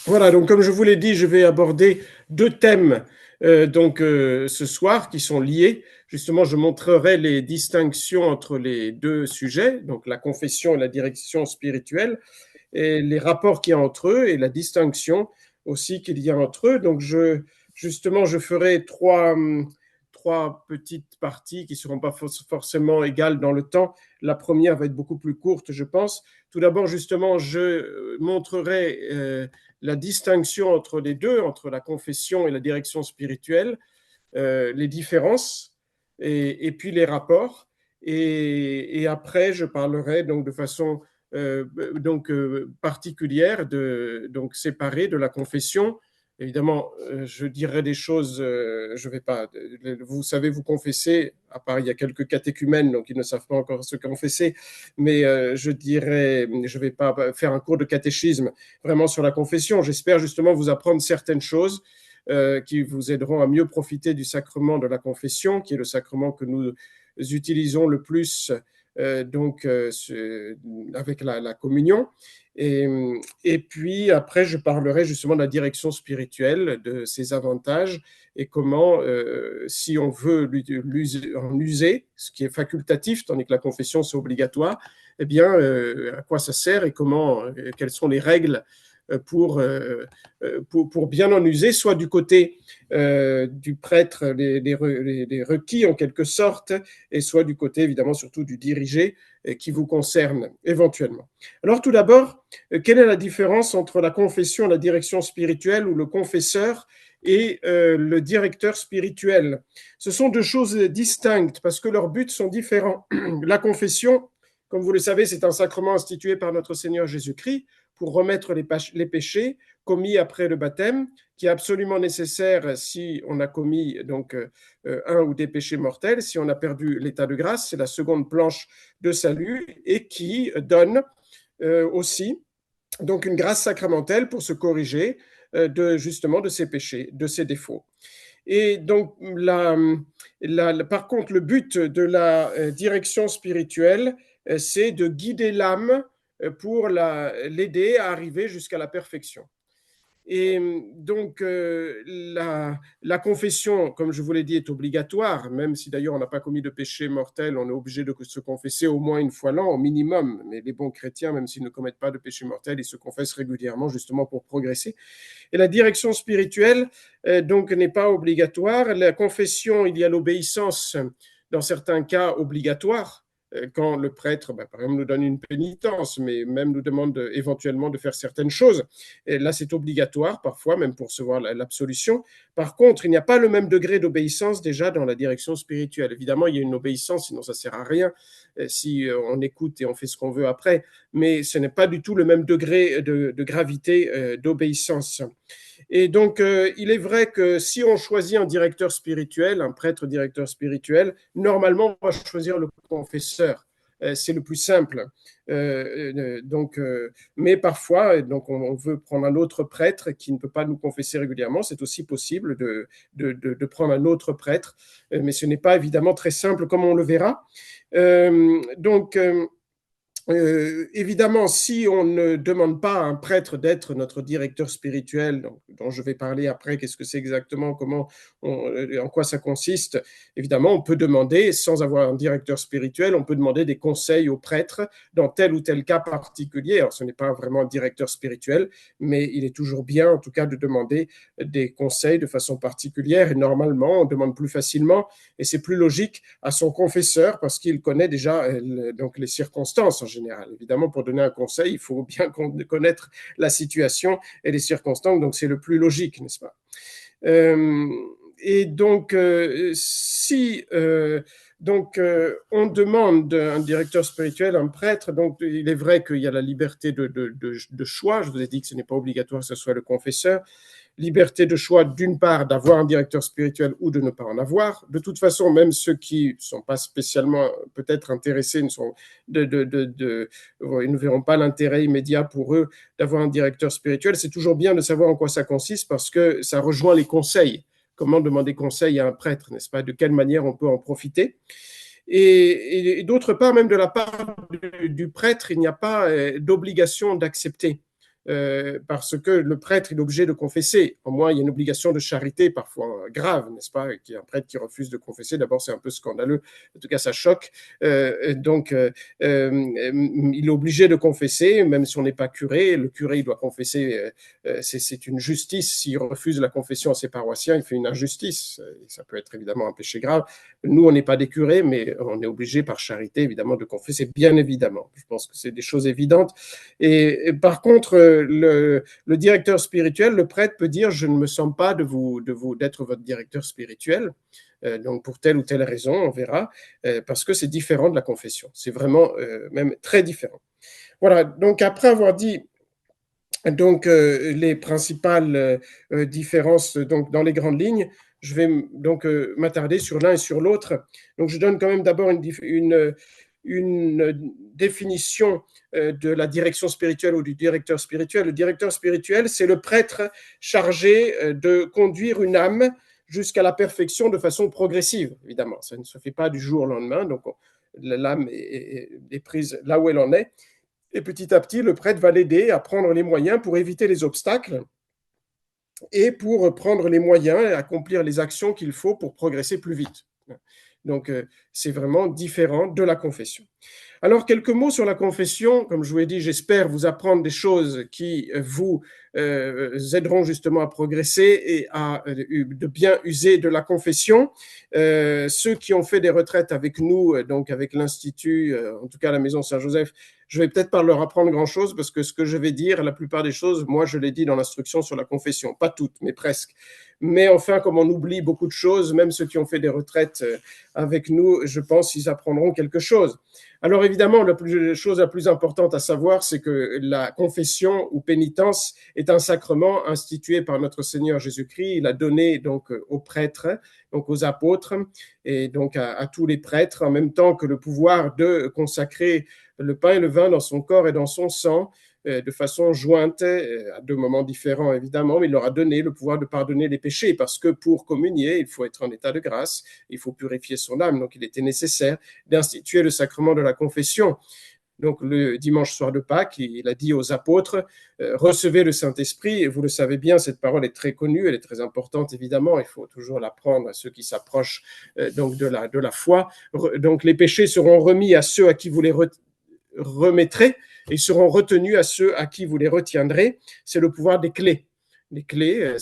Voilà, donc comme je vous l'ai dit, je vais aborder deux thèmes ce soir qui sont liés. Justement, je montrerai les distinctions entre les deux sujets, donc la confession et la direction spirituelle, et les rapports qu'il y a entre eux et la distinction aussi qu'il y a entre eux. Donc, justement, je ferai trois petites parties qui ne seront pas forcément égales dans le temps. La première va être beaucoup plus courte, je pense. Tout d'abord, justement, je montrerai la distinction entre les deux, entre la confession et la direction spirituelle, les différences et puis les rapports. Et après, je parlerai donc de façon particulière, donc séparée de la confession. Évidemment, je dirai des choses, je vais pas, vous savez, vous confesser, à part il y a quelques catéchumènes, donc ils ne savent pas encore se confesser, mais je vais pas faire un cours de catéchisme vraiment sur la confession. J'espère justement vous apprendre certaines choses qui vous aideront à mieux profiter du sacrement de la confession, qui est le sacrement que nous utilisons le plus avec la communion. Et puis après, je parlerai justement de la direction spirituelle, de ses avantages et comment, si on veut en user, ce qui est facultatif, tandis que la confession c'est obligatoire, eh bien, à quoi ça sert et comment, quelles sont les règles pour bien en user, soit du côté du prêtre, les requis en quelque sorte, et soit du côté évidemment surtout du dirigé qui vous concerne éventuellement. Alors tout d'abord, quelle est la différence entre la confession, la direction spirituelle ou le confesseur et le directeur spirituel? Ce sont deux choses distinctes parce que leurs buts sont différents. La confession, comme vous le savez, c'est un sacrement institué par notre Seigneur Jésus-Christ pour remettre les péchés commis après le baptême, qui est absolument nécessaire si on a commis un ou des péchés mortels, si on a perdu l'état de grâce, c'est la seconde planche de salut, et qui donne aussi donc une grâce sacramentelle pour se corriger justement de ses péchés, de ses défauts. Et donc, par contre, le but de la direction spirituelle, c'est de guider l'âme pour l'aider à arriver jusqu'à la perfection. Et donc, la confession, comme je vous l'ai dit, est obligatoire, même si d'ailleurs on n'a pas commis de péché mortel, on est obligé de se confesser au moins une fois l'an, au minimum. Mais les bons chrétiens, même s'ils ne commettent pas de péché mortel, ils se confessent régulièrement justement pour progresser. Et la direction spirituelle, donc, n'est pas obligatoire. La confession, il y a l'obéissance, dans certains cas, obligatoire, quand le prêtre, par exemple, nous donne une pénitence, mais même nous demande éventuellement de faire certaines choses. Et là, c'est obligatoire parfois, même pour recevoir l'absolution. Par contre, il n'y a pas le même degré d'obéissance déjà dans la direction spirituelle. Évidemment, il y a une obéissance, sinon ça ne sert à rien si on écoute et on fait ce qu'on veut après, mais ce n'est pas du tout le même degré de gravité d'obéissance. Et donc, il est vrai que si on choisit un directeur spirituel, un prêtre directeur spirituel, normalement, on va choisir le confesseur. C'est le plus simple. Mais parfois, donc on veut prendre un autre prêtre qui ne peut pas nous confesser régulièrement. C'est aussi possible de prendre un autre prêtre, mais ce n'est pas évidemment très simple comme on le verra. Donc, évidemment, si on ne demande pas à un prêtre d'être notre directeur spirituel, dont je vais parler après, qu'est-ce que c'est exactement, en quoi ça consiste, évidemment, on peut demander, sans avoir un directeur spirituel, on peut demander des conseils au prêtre dans tel ou tel cas particulier. Alors, ce n'est pas vraiment un directeur spirituel, mais il est toujours bien, en tout cas, de demander des conseils de façon particulière. Et normalement, on demande plus facilement, et c'est plus logique à son confesseur parce qu'il connaît déjà donc les circonstances en général. Évidemment, pour donner un conseil, il faut bien connaître la situation et les circonstances, donc c'est le plus logique, n'est-ce pas? Et donc, si on demande un directeur spirituel, un prêtre, donc il est vrai qu'il y a la liberté de choix. Je vous ai dit que ce n'est pas obligatoire que ce soit le confesseur. Liberté de choix, d'une part, d'avoir un directeur spirituel ou de ne pas en avoir. De toute façon, même ceux qui ne sont pas spécialement peut-être intéressés ils ne verront pas l'intérêt immédiat pour eux d'avoir un directeur spirituel. C'est toujours bien de savoir en quoi ça consiste parce que ça rejoint les conseils. Comment demander conseil à un prêtre, n'est-ce pas? De quelle manière on peut en profiter? Et d'autre part, même de la part du prêtre, il n'y a pas d'obligation d'accepter parce que le prêtre il est obligé de confesser. Au moins, il y a une obligation de charité parfois grave, n'est-ce pas? Un prêtre qui refuse de confesser, d'abord, c'est un peu scandaleux. En tout cas, ça choque. Il est obligé de confesser, même si on n'est pas curé. Le curé, il doit confesser. C'est une justice. S'il refuse la confession à ses paroissiens, il fait une injustice. Ça peut être évidemment un péché grave. Nous, on n'est pas des curés, mais on est obligé par charité, évidemment, de confesser, bien évidemment. Je pense que c'est des choses évidentes. Et par contre, le directeur spirituel, le prêtre peut dire, je ne me sens pas d'être votre directeur spirituel. Donc pour telle ou telle raison, on verra, parce que c'est différent de la confession. C'est vraiment même très différent. Voilà, donc après avoir dit donc les principales différences donc dans les grandes lignes, je vais donc m'attarder sur l'un et sur l'autre. Donc je donne quand même d'abord une définition de la direction spirituelle ou du directeur spirituel. Le directeur spirituel, c'est le prêtre chargé de conduire une âme jusqu'à la perfection de façon progressive, évidemment. Ça ne se fait pas du jour au lendemain, donc l'âme est prise là où elle en est. Et petit à petit, le prêtre va l'aider à prendre les moyens pour éviter les obstacles et pour prendre les moyens et accomplir les actions qu'il faut pour progresser plus vite. Donc, c'est vraiment différent de la confession. Alors, quelques mots sur la confession. Comme je vous ai dit, j'espère vous apprendre des choses qui vous aideront justement à progresser et à de bien user de la confession. Ceux qui ont fait des retraites avec nous, donc avec l'Institut, en tout cas à la Maison Saint-Joseph, je vais peut-être pas leur apprendre grand-chose parce que ce que je vais dire, la plupart des choses, moi je l'ai dit dans l'instruction sur la confession. Pas toutes, mais presque. Mais enfin, comme on oublie beaucoup de choses, même ceux qui ont fait des retraites avec nous, je pense qu'ils apprendront quelque chose. Alors évidemment, la chose la plus importante à savoir, c'est que la confession ou pénitence est un sacrement institué par notre Seigneur Jésus-Christ. Il a donné donc aux prêtres, donc aux apôtres et donc à tous les prêtres, en même temps que le pouvoir de consacrer le pain et le vin dans son corps et dans son sang, de façon jointe, à deux moments différents évidemment, mais il leur a donné le pouvoir de pardonner les péchés, parce que pour communier, il faut être en état de grâce, il faut purifier son âme, donc il était nécessaire d'instituer le sacrement de la confession. Donc le dimanche soir de Pâques, il a dit aux apôtres, recevez le Saint-Esprit, et vous le savez bien, cette parole est très connue, elle est très importante évidemment, il faut toujours l'apprendre à ceux qui s'approchent donc de la foi. Donc les péchés seront remis à ceux à qui vous les remettrez, et seront retenus à ceux à qui vous les retiendrez. C'est le pouvoir des clés. Les clés,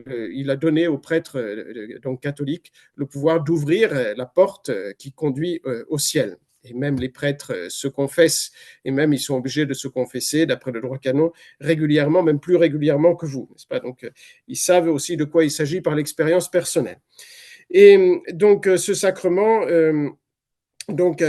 il a donné aux prêtres donc catholiques le pouvoir d'ouvrir la porte qui conduit au ciel. Et même les prêtres se confessent, et même ils sont obligés de se confesser, d'après le droit canon, régulièrement, même plus régulièrement que vous, n'est-ce pas? Donc, ils savent aussi de quoi il s'agit par l'expérience personnelle. Et donc, ce sacrement donc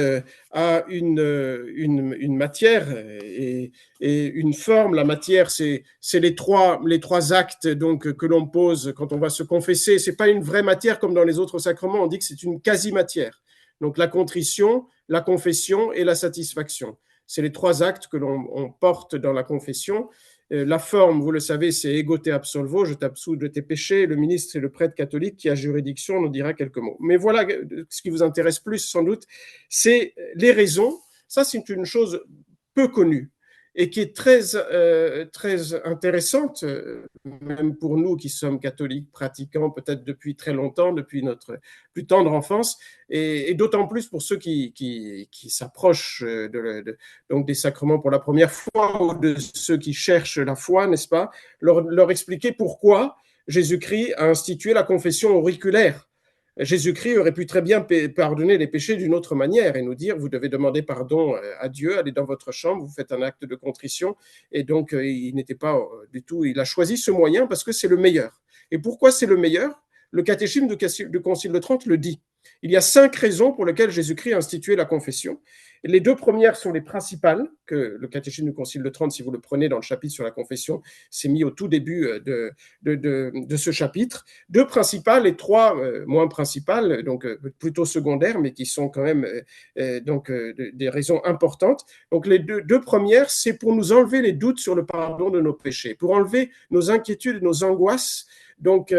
a une matière et une forme. La matière, c'est les trois actes donc que l'on pose quand on va se confesser. C'est pas une vraie matière comme dans les autres sacrements. On dit que c'est une quasi-matière. Donc la contrition, la confession et la satisfaction. C'est les trois actes que l'on porte dans la confession. La forme, vous le savez, c'est ego te absolvo, je t'absous de tes péchés. Le ministre, c'est le prêtre catholique qui a juridiction, on nous dira quelques mots. Mais voilà, ce qui vous intéresse plus sans doute, c'est les raisons. Ça, c'est une chose peu connue et qui est très intéressante, même pour nous qui sommes catholiques pratiquants peut-être depuis très longtemps, depuis notre plus tendre enfance, et d'autant plus pour ceux qui s'approchent donc des sacrements pour la première fois, ou de ceux qui cherchent la foi, n'est-ce pas, leur expliquer pourquoi Jésus-Christ a institué la confession auriculaire. Jésus-Christ aurait pu très bien pardonner les péchés d'une autre manière et nous dire, vous devez demander pardon à Dieu, allez dans votre chambre, vous faites un acte de contrition. Et donc, il n'était pas du tout, il a choisi ce moyen parce que c'est le meilleur. Et pourquoi c'est le meilleur? Le catéchisme du Concile de Trente le dit. Il y a 5 raisons pour lesquelles Jésus-Christ a institué la confession. Et les 2 premières sont les principales, que le catéchisme du Concile de Trente, si vous le prenez dans le chapitre sur la confession, c'est mis au tout début de ce chapitre. 2 principales et 3 moins principales, donc plutôt secondaires, mais qui sont quand même des raisons importantes. Donc les deux premières, c'est pour nous enlever les doutes sur le pardon de nos péchés, pour enlever nos inquiétudes, nos angoisses, donc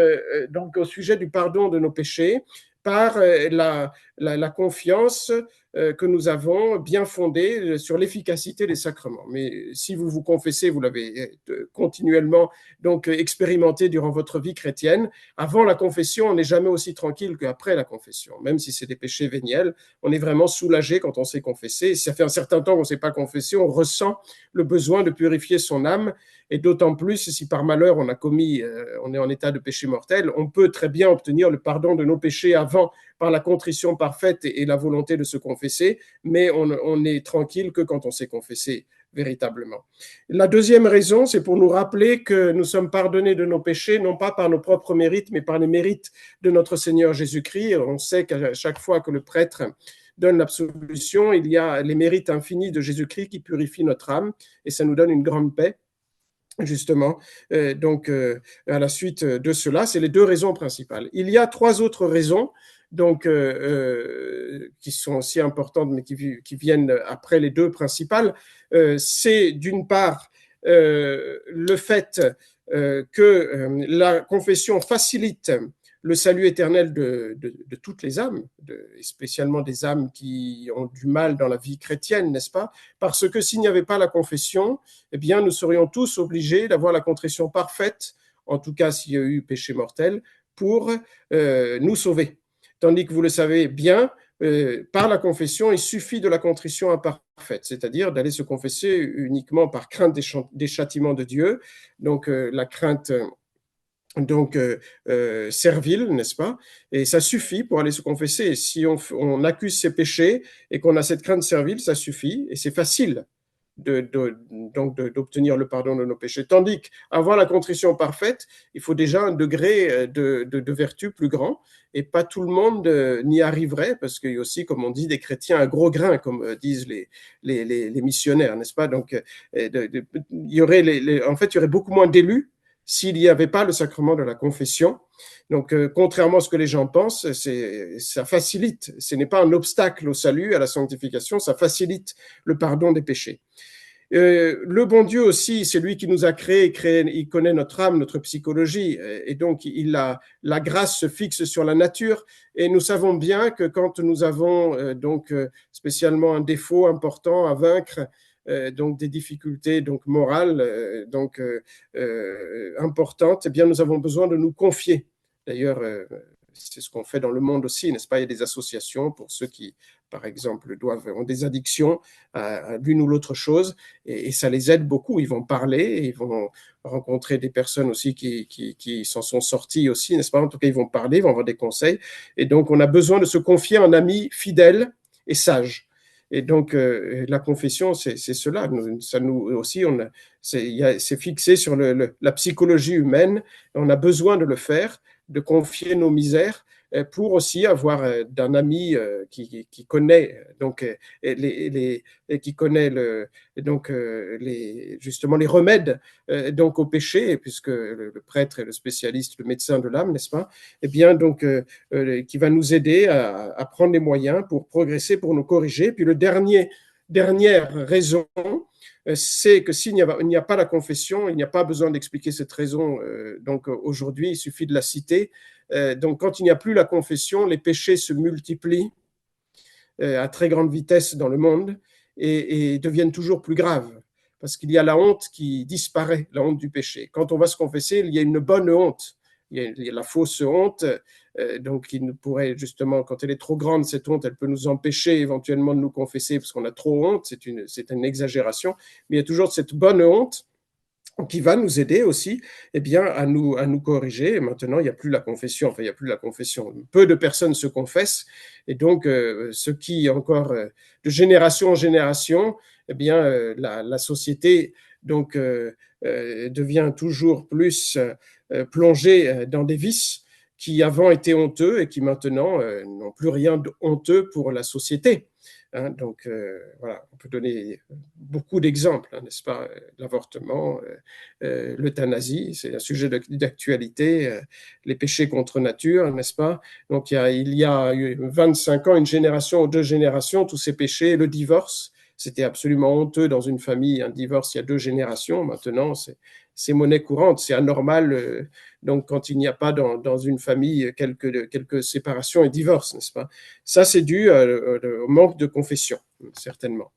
au sujet du pardon de nos péchés, par la confiance que nous avons bien fondé sur l'efficacité des sacrements. Mais si vous vous confessez, vous l'avez continuellement donc expérimenté durant votre vie chrétienne, avant la confession, on n'est jamais aussi tranquille qu'après la confession. Même si c'est des péchés véniels, on est vraiment soulagé quand on s'est confessé. Et si ça fait un certain temps qu'on ne s'est pas confessé, on ressent le besoin de purifier son âme, et d'autant plus si par malheur on est en état de péché mortel, on peut très bien obtenir le pardon de nos péchés avant par la contrition parfaite et la volonté de se confesser, mais on n'est tranquille que quand on s'est confessé véritablement. La deuxième raison, c'est pour nous rappeler que nous sommes pardonnés de nos péchés, non pas par nos propres mérites, mais par les mérites de notre Seigneur Jésus-Christ. On sait qu'à chaque fois que le prêtre donne l'absolution, il y a les mérites infinis de Jésus-Christ qui purifient notre âme, et ça nous donne une grande paix. Justement, à la suite de cela, c'est les deux raisons principales. Il y a trois autres raisons, donc qui sont aussi importantes, mais qui viennent après les deux principales. C'est d'une part le fait que la confession facilite le salut éternel de toutes les âmes, et spécialement des âmes qui ont du mal dans la vie chrétienne, n'est-ce pas? Parce que s'il n'y avait pas la confession, eh bien, nous serions tous obligés d'avoir la contrition parfaite, en tout cas s'il y a eu péché mortel, pour nous sauver. Tandis que vous le savez bien, par la confession, il suffit de la contrition imparfaite, c'est-à-dire d'aller se confesser uniquement par crainte des châtiments de Dieu, donc la crainte servile, n'est-ce pas? Et ça suffit pour aller se confesser. Et si on accuse ses péchés et qu'on a cette crainte servile, ça suffit et c'est facile d'obtenir le pardon de nos péchés. Tandis qu'avoir la contrition parfaite, il faut déjà un degré de vertu plus grand, et pas tout le monde n'y arriverait, parce qu'il y a aussi, comme on dit, des chrétiens à gros grains, comme disent les missionnaires, n'est-ce pas? Donc, il y aurait en fait, il y aurait beaucoup moins d'élus s'il n'y avait pas le sacrement de la confession. Donc, contrairement à ce que les gens pensent, ça facilite, ce n'est pas un obstacle au salut, à la sanctification, ça facilite le pardon des péchés. Le bon Dieu aussi, c'est lui qui nous a créés, il connaît notre âme, notre psychologie, et donc la grâce se fixe sur la nature, et nous savons bien que quand nous avons spécialement un défaut important à vaincre, donc des difficultés donc morales importantes, eh bien nous avons besoin de nous confier. D'ailleurs, c'est ce qu'on fait dans le monde aussi, n'est-ce pas? Il y a des associations pour ceux qui, par exemple, ont des addictions à l'une ou l'autre chose, et ça les aide beaucoup. Ils vont parler, ils vont rencontrer des personnes aussi qui s'en sont sorties aussi, n'est-ce pas? En tout cas, ils vont parler, ils vont avoir des conseils, et donc on a besoin de se confier à un ami fidèle et sage. Et donc, la confession, c'est cela. Ça nous aussi, c'est fixé sur la psychologie humaine. On a besoin de le faire, de confier nos misères, pour aussi avoir d'un ami qui connaît donc qui connaît justement les remèdes donc au péché, puisque le prêtre est le spécialiste, le médecin de l'âme, n'est-ce pas? Eh bien donc qui va nous aider à prendre les moyens pour progresser, pour nous corriger. Puis dernière raison, c'est que s'il n'y a pas la confession, il n'y a pas besoin d'expliquer cette raison. Donc aujourd'hui, il suffit de la citer. Donc quand il n'y a plus la confession, les péchés se multiplient à très grande vitesse dans le monde et deviennent toujours plus graves. Parce qu'il y a la honte qui disparaît, la honte du péché. Quand on va se confesser, il y a une bonne honte. Il y a la fausse honte, donc qui nous pourrait justement, quand elle est trop grande, cette honte, elle peut nous empêcher éventuellement de nous confesser parce qu'on a trop honte, c'est une exagération, mais il y a toujours cette bonne honte qui va nous aider aussi bien, à nous corriger. Et maintenant, il n'y a plus la confession, enfin, il n'y a plus la confession. Peu de personnes se confessent, et donc, ce qui, encore de génération en génération, bien, la société donc, devient toujours plus plongée dans des vices qui avant étaient honteux et qui maintenant n'ont plus rien de honteux pour la société. Hein, donc voilà, on peut donner beaucoup d'exemples, hein, n'est-ce pas? L'avortement, l'euthanasie, c'est un sujet d'actualité, les péchés contre nature, n'est-ce pas? Donc il y a 25 ans, une génération ou deux générations, tous ces péchés, le divorce, C'était absolument honteux dans une famille, un divorce il y a 2 générations. Maintenant, c'est monnaie courante, c'est anormal. Donc, quand il n'y a pas dans une famille quelques séparations et divorces, n'est-ce pas? Ça, c'est dû au manque de confession, certainement.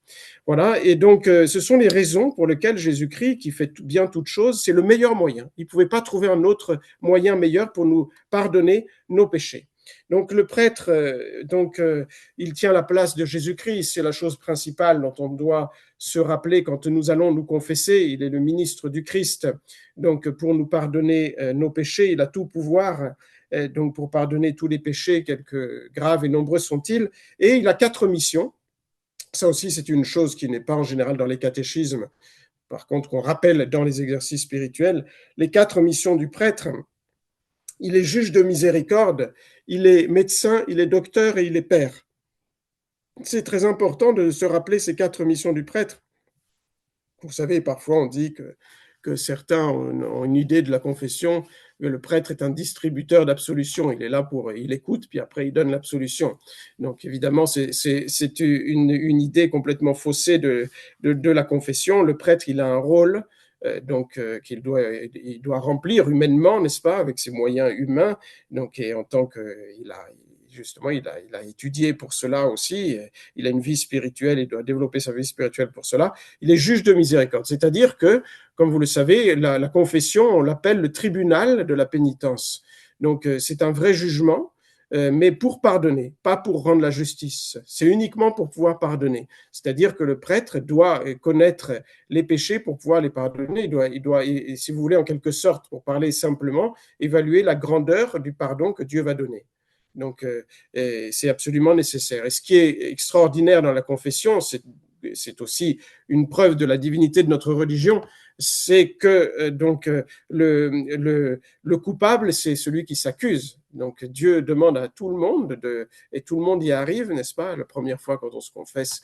Voilà, et donc ce sont les raisons pour lesquelles Jésus-Christ, qui fait bien toutes choses, c'est le meilleur moyen. Il ne pouvait pas trouver un autre moyen meilleur pour nous pardonner nos péchés. Donc le prêtre, il tient la place de Jésus-Christ, c'est la chose principale dont on doit se rappeler quand nous allons nous confesser. Il est le ministre du Christ, donc pour nous pardonner nos péchés, il a tout pouvoir, donc pour pardonner tous les péchés, quelques graves et nombreux sont-ils, et il a 4 missions. Ça aussi, c'est une chose qui n'est pas en général dans les catéchismes, par contre, qu'on rappelle dans les exercices spirituels. Les 4 missions du prêtre: il est juge de miséricorde, il est médecin, il est docteur et il est père. C'est très important de se rappeler ces 4 missions du prêtre. Vous savez, parfois on dit que certains ont une idée de la confession, que le prêtre est un distributeur d'absolution. Il est là il écoute, puis après il donne l'absolution. Donc évidemment, c'est une idée complètement faussée de la confession. Le prêtre, il a un rôle qu'il doit remplir humainement, n'est-ce pas, avec ses moyens humains. Donc, et en tant qu'il a justement, il a étudié pour cela aussi, il a une vie spirituelle, il doit développer sa vie spirituelle pour cela. Il est juge de miséricorde, c'est-à-dire que, comme vous le savez, la confession, on l'appelle le tribunal de la pénitence. Donc, c'est un vrai jugement, mais pour pardonner, pas pour rendre la justice. C'est uniquement pour pouvoir pardonner. C'est-à-dire que le prêtre doit connaître les péchés pour pouvoir les pardonner. Il doit, et si vous voulez, en quelque sorte, pour parler simplement, évaluer la grandeur du pardon que Dieu va donner. Donc, c'est absolument nécessaire. Et ce qui est extraordinaire dans la confession, c'est aussi une preuve de la divinité de notre religion, c'est que le coupable, c'est celui qui s'accuse. Donc Dieu demande à tout le monde, et tout le monde y arrive, n'est-ce pas? La première fois quand on se confesse,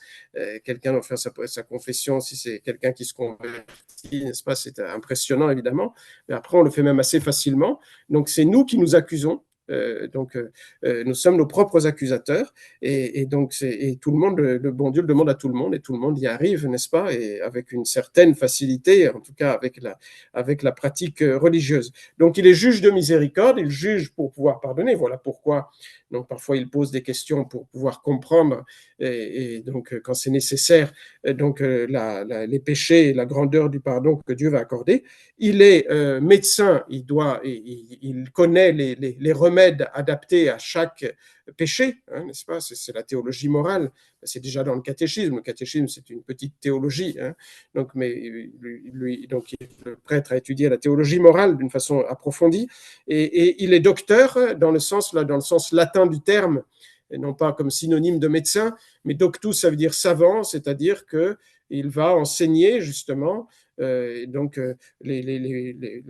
quelqu'un doit faire sa confession, si c'est quelqu'un qui se convertit, n'est-ce pas? C'est impressionnant évidemment, mais après on le fait même assez facilement. Donc c'est nous qui nous accusons. Nous sommes nos propres accusateurs, et donc tout le monde, le bon Dieu le demande à tout le monde, et tout le monde y arrive, n'est-ce pas, et avec une certaine facilité, en tout cas avec la pratique religieuse. Donc il est juge de miséricorde, il juge pour pouvoir pardonner. Voilà pourquoi donc parfois il pose des questions pour pouvoir comprendre, et donc quand c'est nécessaire, les péchés et la grandeur du pardon que Dieu va accorder. Il est médecin, il connaît les remèdes adaptés à chaque péché, hein, n'est-ce pas? C'est la théologie morale, c'est déjà dans le catéchisme. Le catéchisme, c'est une petite théologie, hein. Donc, le prêtre a étudié la théologie morale d'une façon approfondie, et il est docteur dans le sens latin du terme, et non pas comme synonyme de médecin, mais doctus, ça veut dire savant, c'est-à-dire qu'il va enseigner justement la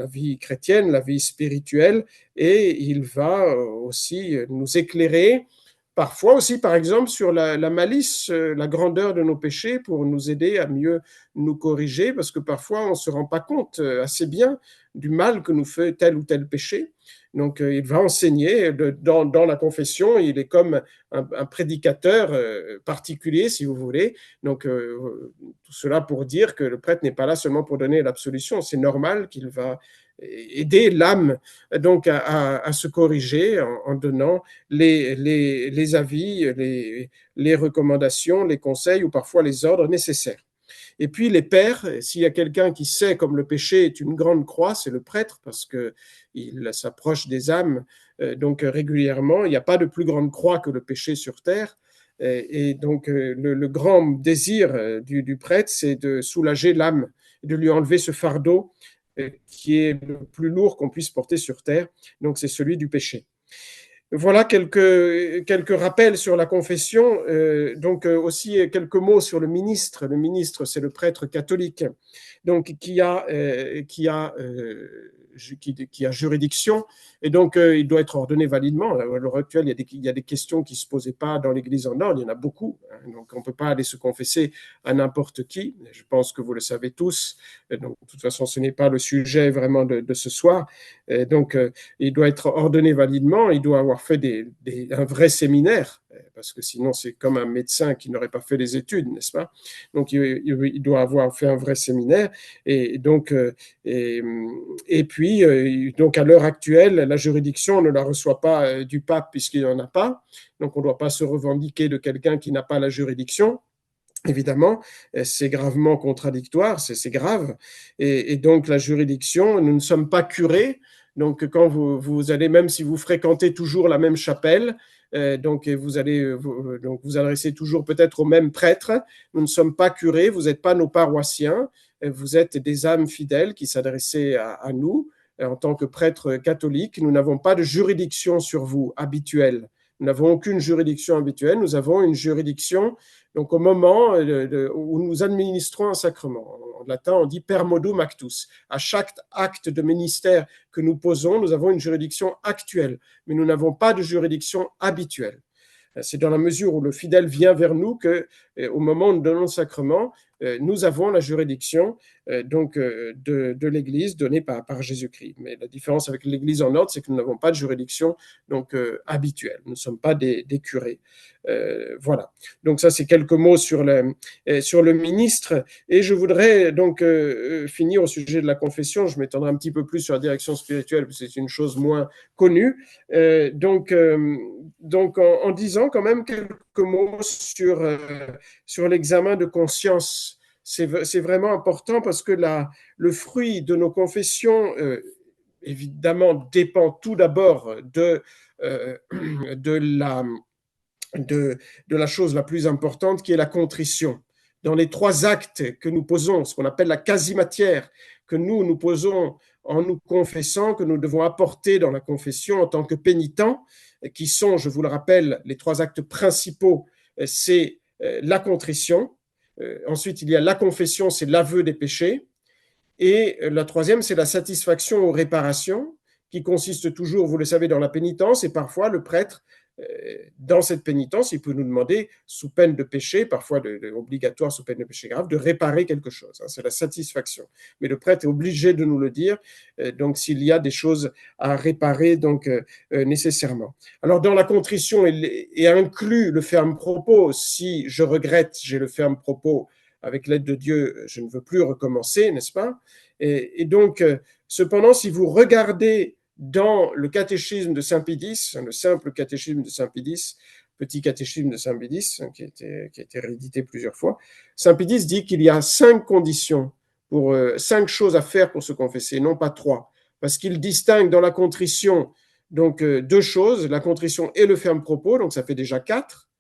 vie chrétienne, la vie spirituelle, et il va aussi nous éclairer, parfois aussi, par exemple, sur la malice, la grandeur de nos péchés, pour nous aider à mieux nous corriger, parce que parfois on ne se rend pas compte assez bien du mal que nous fait tel ou tel péché. Donc, il va enseigner dans la confession. Il est comme un prédicateur particulier, si vous voulez. Donc, tout cela pour dire que le prêtre n'est pas là seulement pour donner l'absolution. C'est normal qu'il va aider l'âme donc à se corriger en donnant les avis, les recommandations, les conseils ou parfois les ordres nécessaires. Et puis les pères, s'il y a quelqu'un qui sait comme le péché est une grande croix, c'est le prêtre, parce qu'il s'approche des âmes donc régulièrement. Il n'y a pas de plus grande croix que le péché sur terre. Et donc le grand désir du prêtre, c'est de soulager l'âme, de lui enlever ce fardeau qui est le plus lourd qu'on puisse porter sur terre. Donc c'est celui du péché. Voilà quelques rappels sur la confession. Aussi quelques mots sur le ministre. Le ministre, c'est le prêtre catholique, donc qui a juridiction, et donc il doit être ordonné validement. À l'heure actuelle, il y a des questions qui ne se posaient pas dans l'Église en ordre, il y en a beaucoup, hein, donc on ne peut pas aller se confesser à n'importe qui. Je pense que vous le savez tous, donc de toute façon ce n'est pas le sujet vraiment de ce soir. Donc il doit être ordonné validement, il doit avoir fait un vrai séminaire, parce que sinon c'est comme un médecin qui n'aurait pas fait les études, n'est-ce pas? Donc il doit avoir fait un vrai séminaire, et donc et puis donc à l'heure actuelle, la juridiction ne la reçoit pas du pape puisqu'il n'y en a pas, donc on ne doit pas se revendiquer de quelqu'un qui n'a pas la juridiction. Évidemment, c'est gravement contradictoire, c'est grave. Et donc, la juridiction, nous ne sommes pas curés. Donc, quand vous allez, même si vous fréquentez toujours la même chapelle, donc vous allez donc vous adressez toujours peut-être au même prêtre, nous ne sommes pas curés, vous n'êtes pas nos paroissiens, vous êtes des âmes fidèles qui s'adressaient à nous en tant que prêtres catholiques. Nous n'avons pas de juridiction sur vous habituelle. Nous n'avons aucune juridiction habituelle, nous avons une juridiction donc au moment où nous administrons un sacrement. En latin, on dit per modum actus. À chaque acte de ministère que nous posons, nous avons une juridiction actuelle, mais nous n'avons pas de juridiction habituelle. C'est dans la mesure où le fidèle vient vers nous que, au moment où nous donnons le sacrement, nous avons la juridiction de l'Église donnée par Jésus-Christ. Mais la différence avec l'Église en ordre, c'est que nous n'avons pas de juridiction habituelle. Nous ne sommes pas des curés. Voilà. Donc ça, c'est quelques mots sur le ministre. Et je voudrais donc finir au sujet de la confession. Je m'étendrai un petit peu plus sur la direction spirituelle, parce que c'est une chose moins connue. Donc en disant quand même quelques mots sur l'examen de conscience. C'est vraiment important parce que le fruit de nos confessions, évidemment, dépend tout d'abord de la chose la plus importante qui est la contrition. Dans les 3 actes que nous posons, ce qu'on appelle la quasi-matière, que nous posons en nous confessant, que nous devons apporter dans la confession en tant que pénitents, qui sont, je vous le rappelle, les 3 actes principaux, c'est la contrition. Ensuite, il y a la confession, c'est l'aveu des péchés. Et la 3e, c'est la satisfaction aux réparations, qui consiste toujours, vous le savez, dans la pénitence. Et parfois, le prêtre, dans cette pénitence, il peut nous demander, sous peine de péché, parfois obligatoire sous peine de péché grave, de réparer quelque chose. C'est la satisfaction. Mais le prêtre est obligé de nous le dire, donc s'il y a des choses à réparer nécessairement. Alors dans la contrition est inclus le ferme propos. Si je regrette, j'ai le ferme propos, avec l'aide de Dieu, je ne veux plus recommencer, n'est-ce pas? Et donc, cependant, si vous regardez dans le catéchisme de Saint-Pédis, le simple catéchisme de Saint-Pédis, petit catéchisme de Saint-Pédis, qui a été réédité plusieurs fois, Saint-Pédis dit qu'il y a 5 conditions, 5 choses à faire pour se confesser, non pas 3, parce qu'il distingue dans la contrition donc 2 choses, la contrition et le ferme propos, donc ça fait déjà 4.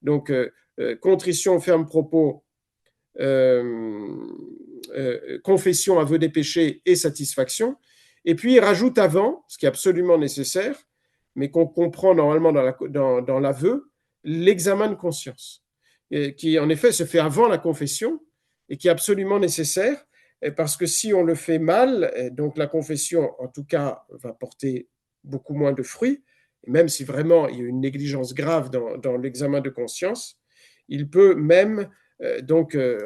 Donc contrition, ferme propos, confession, aveu des péchés et satisfaction. Et puis il rajoute avant, ce qui est absolument nécessaire, mais qu'on comprend normalement dans l'aveu, l'examen de conscience, qui en effet se fait avant la confession et qui est absolument nécessaire, parce que si on le fait mal, donc la confession en tout cas va porter beaucoup moins de fruits, et même si vraiment il y a une négligence grave dans l'examen de conscience, il peut même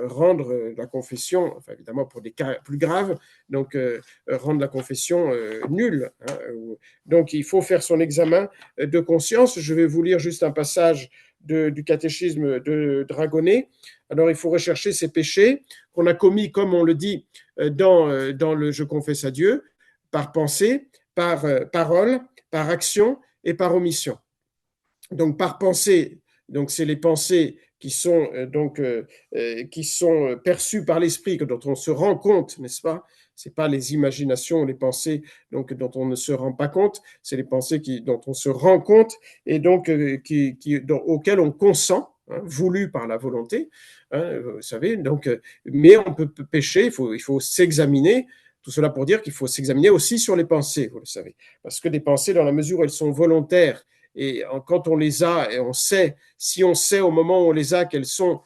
rendre la confession, enfin évidemment pour des cas plus graves, rendre la confession nulle. Donc il faut faire son examen de conscience. Je vais vous lire juste un passage du catéchisme de Dragonnet. Alors il faut rechercher ces péchés qu'on a commis, comme on le dit dans le Je confesse à Dieu, par pensée, par parole, par action et par omission. Donc par pensée, donc c'est les pensées qui sont perçues par l'esprit, dont on se rend compte, n'est-ce pas? C'est pas les imaginations, les pensées donc dont on ne se rend pas compte, c'est les pensées dont on se rend compte et donc auxquelles on consent, voulu par la volonté, vous savez. Donc, mais on peut pécher, il faut s'examiner. Tout cela pour dire qu'il faut s'examiner aussi sur les pensées, vous le savez, parce que des pensées, dans la mesure où elles sont volontaires, et quand on les a, et si on sait au moment où on les a qu'elles sont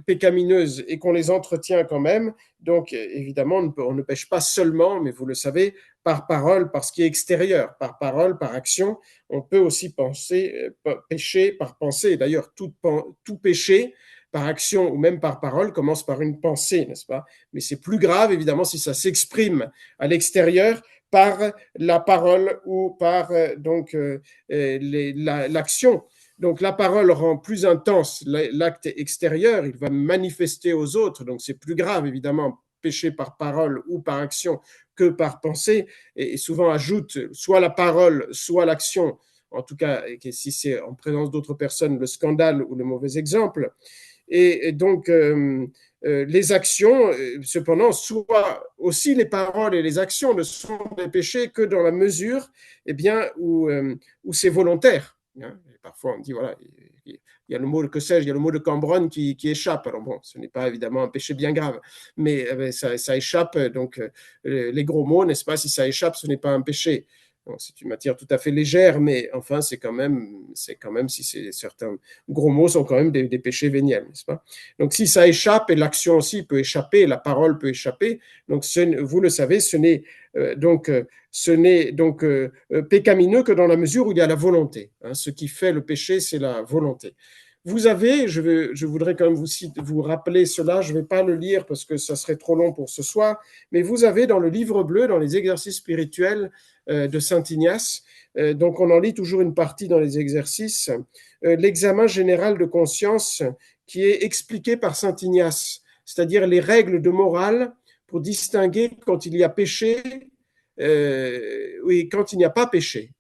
pécamineuses et qu'on les entretient quand même, donc évidemment on ne pêche pas seulement, mais vous le savez, par parole, par ce qui est extérieur, par parole, par action. On peut aussi pécher par pensée. D'ailleurs, tout péché par action ou même par parole commence par une pensée, n'est-ce pas? Mais c'est plus grave évidemment si ça s'exprime à l'extérieur par la parole ou par l'action. Donc la parole rend plus intense l'acte extérieur, il va manifester aux autres, donc c'est plus grave évidemment, péché par parole ou par action que par pensée, et souvent ajoute soit la parole, soit l'action, en tout cas si c'est en présence d'autres personnes, le scandale ou le mauvais exemple. Et donc, les actions, cependant, soit aussi les paroles et les actions ne sont des péchés que dans la mesure bien, où c'est volontaire. Hein. Parfois, on dit, voilà, il y a le mot, que sais-je, il y a le mot de Cambronne qui échappe. Alors bon, ce n'est pas évidemment un péché bien grave, mais ça échappe. Donc, les gros mots, n'est-ce pas, si ça échappe, ce n'est pas un péché. Bon, c'est une matière tout à fait légère, mais enfin, c'est quand même si c'est certains gros mots sont quand même des péchés véniels, n'est-ce pas? Donc, si ça échappe, et l'action aussi peut échapper, la parole peut échapper, donc vous le savez, ce n'est pécamineux que dans la mesure où il y a la volonté. Hein. Ce qui fait le péché, c'est la volonté. Vous avez, je voudrais quand même vous rappeler cela, je ne vais pas le lire parce que ça serait trop long pour ce soir, mais vous avez dans le livre bleu, dans les exercices spirituels de Saint Ignace, donc on en lit toujours une partie dans les exercices, l'examen général de conscience qui est expliqué par Saint Ignace, c'est-à-dire les règles de morale pour distinguer quand il y a péché et quand il n'y a pas péché,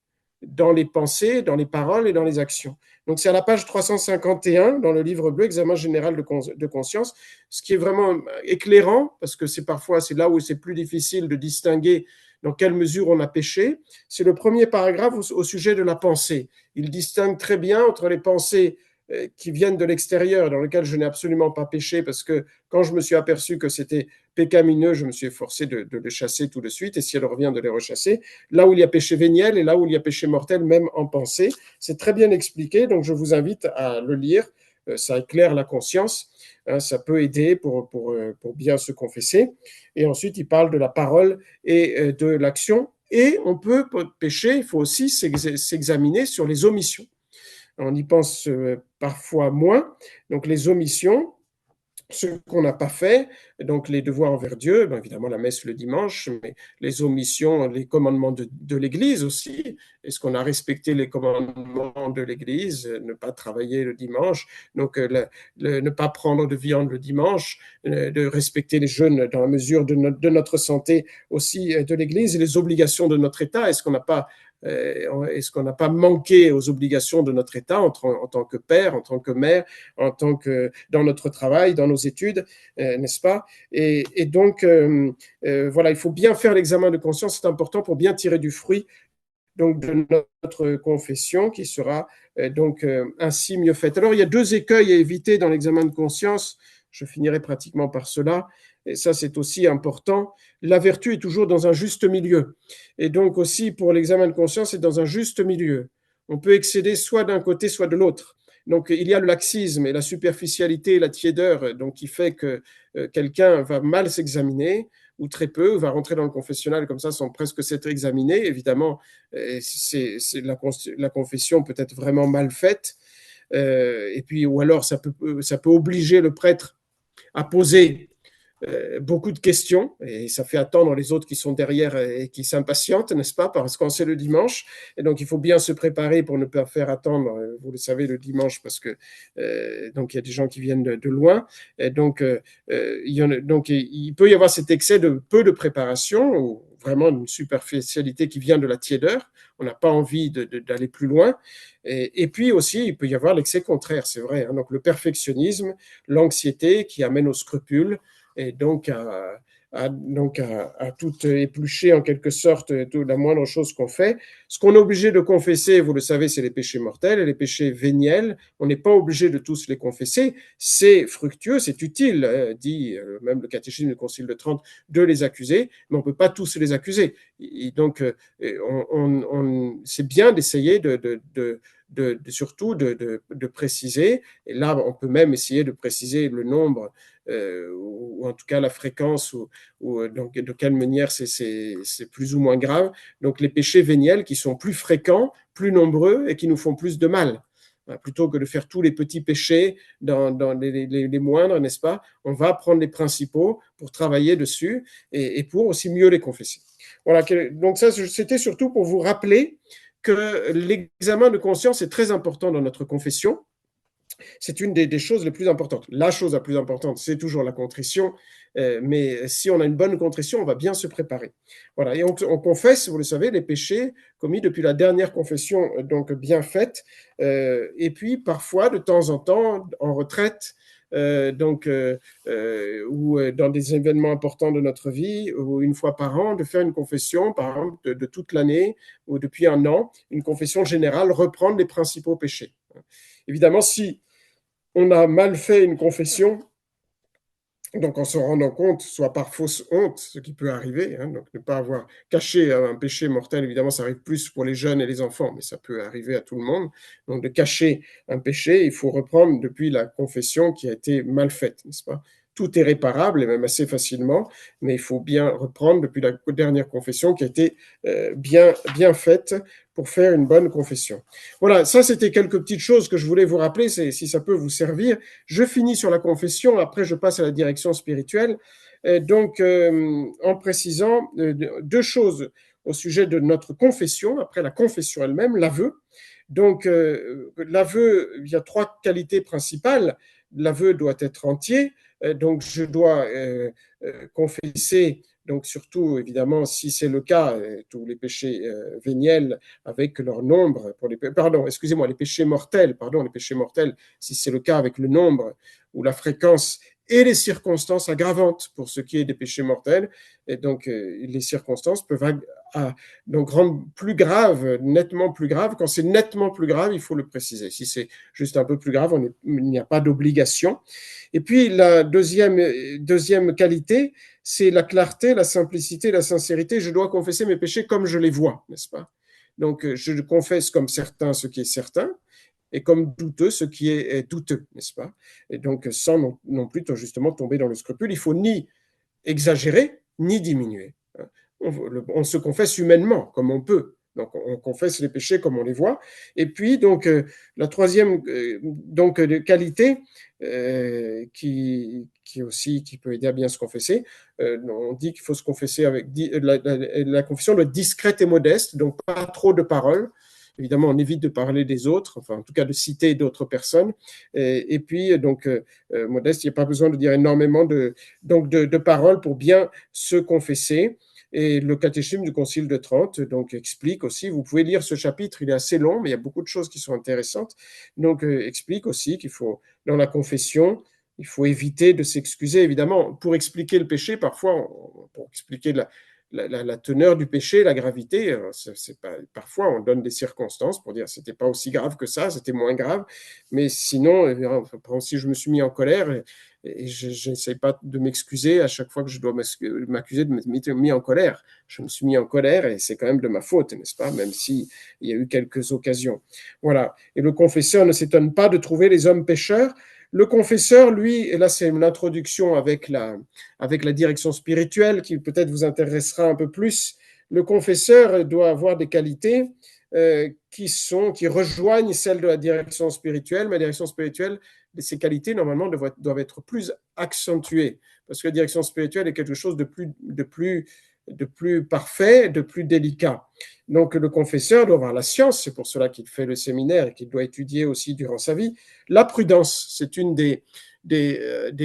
dans les pensées, dans les paroles et dans les actions. Donc c'est à la page 351 dans le livre bleu, examen général de conscience, ce qui est vraiment éclairant, parce que c'est là où c'est plus difficile de distinguer dans quelle mesure on a péché. C'est le premier paragraphe au sujet de la pensée. Il distingue très bien entre les pensées qui viennent de l'extérieur, dans lesquelles je n'ai absolument pas péché, parce que quand je me suis aperçu que c'était pécamineux, je me suis efforcé de les chasser tout de suite, et si elle revient, de les rechasser. Là où il y a péché véniel et là où il y a péché mortel, même en pensée. C'est très bien expliqué, donc je vous invite à le lire. Ça éclaire la conscience, hein, ça peut aider pour bien se confesser. Et ensuite, il parle de la parole et de l'action. Et on peut pécher, il faut aussi s'examiner sur les omissions. On y pense parfois moins. Donc les omissions, ce qu'on n'a pas fait, donc les devoirs envers Dieu, bien évidemment la messe le dimanche, mais les omissions, les commandements de l'Église aussi. Est-ce qu'on a respecté les commandements de l'Église? Ne pas travailler le dimanche, donc ne pas prendre de viande le dimanche, de respecter les jeûnes dans la mesure de notre santé aussi de l'Église et les obligations de notre État. Est-ce qu'on n'a pas manqué aux obligations de notre État en tant que père, en tant que mère, dans notre travail, dans nos études, n'est-ce pas? Et donc, voilà, il faut bien faire l'examen de conscience, c'est important pour bien tirer du fruit donc, de notre confession qui sera donc ainsi mieux faite. Alors, il y a deux écueils à éviter dans l'examen de conscience, je finirai pratiquement par cela, et ça c'est aussi important. La vertu est toujours dans un juste milieu, et donc aussi pour l'examen de conscience, c'est dans un juste milieu. On peut excéder soit d'un côté, soit de l'autre. Donc, il y a le laxisme et la superficialité, la tiédeur, donc qui fait que quelqu'un va mal s'examiner ou très peu, va rentrer dans le confessionnal comme ça sans presque s'être examiné. Évidemment, la confession peut être vraiment mal faite. Et puis, ou alors, ça peut obliger le prêtre à poser beaucoup de questions et ça fait attendre les autres qui sont derrière et qui s'impatientent, n'est-ce pas, parce qu'on sait le dimanche et donc il faut bien se préparer pour ne pas faire attendre, vous le savez, le dimanche parce que donc il y a des gens qui viennent de loin et donc, il peut y avoir cet excès de peu de préparation ou vraiment une superficialité qui vient de la tiédeur, on n'a pas envie d'aller plus loin et puis aussi il peut y avoir l'excès contraire, c'est vrai, hein, donc le perfectionnisme, l'anxiété qui amène au scrupule et donc à tout éplucher en quelque sorte la moindre chose qu'on fait. Ce qu'on est obligé de confesser, vous le savez, c'est les péchés mortels et les péchés véniels. On n'est pas obligé de tous les confesser. C'est fructueux, c'est utile, dit même le catéchisme du Concile de Trente, de les accuser, mais on ne peut pas tous les accuser. Et donc, c'est bien d'essayer surtout de préciser, et là on peut même essayer de préciser le nombre ou en tout cas la fréquence ou donc de quelle manière c'est plus ou moins grave. Donc les péchés véniels qui sont plus fréquents, plus nombreux et qui nous font plus de mal. Plutôt que de faire tous les petits péchés dans les moindres, n'est-ce pas? On va prendre les principaux pour travailler dessus et pour aussi mieux les confesser. Voilà, donc ça c'était surtout pour vous rappeler que l'examen de conscience est très important dans notre confession. C'est une des choses les plus importantes. La chose la plus importante, c'est toujours la contrition, mais si on a une bonne contrition, on va bien se préparer. Voilà, et on confesse, vous le savez, les péchés commis depuis la dernière confession, donc bien faite, et puis parfois, de temps en temps, en retraite, ou dans des événements importants de notre vie, ou une fois par an, de faire une confession, par exemple, de toute l'année, ou depuis un an, une confession générale, reprendre les principaux péchés. Évidemment, si on a mal fait une confession, donc en se rendant compte, soit par fausse honte, ce qui peut arriver, hein, donc ne pas avoir caché un péché mortel, évidemment ça arrive plus pour les jeunes et les enfants, mais ça peut arriver à tout le monde, donc de cacher un péché, il faut reprendre depuis la confession qui a été mal faite, n'est-ce pas? Tout est réparable, et même assez facilement, mais il faut bien reprendre depuis la dernière confession qui a été bien faite pour faire une bonne confession. Voilà, ça c'était quelques petites choses que je voulais vous rappeler, si ça peut vous servir. Je finis sur la confession, après je passe à la direction spirituelle. En précisant deux choses au sujet de notre confession, après la confession elle-même, l'aveu. Donc, l'aveu, il y a trois qualités principales. L'aveu doit être entier, donc je dois confesser, donc surtout évidemment si c'est le cas, tous les péchés véniels avec leur nombre, les péchés mortels, si c'est le cas avec le nombre ou la fréquence et les circonstances aggravantes pour ce qui est des péchés mortels, et donc les circonstances peuvent donc rendre plus grave, nettement plus grave. Quand c'est nettement plus grave, il faut le préciser. Si c'est juste un peu plus grave, il n'y a pas d'obligation. Et puis la deuxième qualité, c'est la clarté, la simplicité, la sincérité. Je dois confesser mes péchés comme je les vois, n'est-ce pas? Donc je confesse comme certain ce qui est certain, et comme douteux ce qui est douteux, n'est-ce pas? Et donc sans non plus justement tomber dans le scrupule, il faut ni exagérer ni diminuer. On se confesse humainement comme on peut. Donc, on confesse les péchés comme on les voit. Et puis, donc, la troisième qualité qui peut aider à bien se confesser, on dit qu'il faut se confesser avec la confession doit être discrète et modeste, donc pas trop de paroles. Évidemment, on évite de parler des autres, enfin, en tout cas, de citer d'autres personnes. Et puis, donc, modeste, il n'y a pas besoin de dire énormément de paroles pour bien se confesser. Et le catéchisme du Concile de Trente donc explique aussi, vous pouvez lire ce chapitre, il est assez long, mais il y a beaucoup de choses qui sont intéressantes. Donc explique aussi qu'il faut, dans la confession, il faut éviter de s'excuser. Évidemment, pour expliquer le péché, parfois, pour expliquer la teneur du péché, la gravité, parfois on donne des circonstances pour dire c'était pas aussi grave que ça, c'était moins grave, mais sinon, si je me suis mis en colère, et je n'essaie pas de m'excuser à chaque fois que je dois m'accuser de m'être mis en colère. Je me suis mis en colère et c'est quand même de ma faute, n'est-ce pas? Même s'il y a eu quelques occasions. Voilà. Et le confesseur ne s'étonne pas de trouver les hommes pécheurs. Le confesseur, lui, et là c'est l'introduction avec la direction spirituelle qui peut-être vous intéressera un peu plus. Le confesseur doit avoir des qualités qui rejoignent celles de la direction spirituelle. Ma direction spirituelle, ces qualités, normalement, doivent être plus accentuées, parce que la direction spirituelle est quelque chose de plus parfait, de plus délicat. Donc, le confesseur doit avoir la science, c'est pour cela qu'il fait le séminaire et qu'il doit étudier aussi durant sa vie. La prudence, c'est une des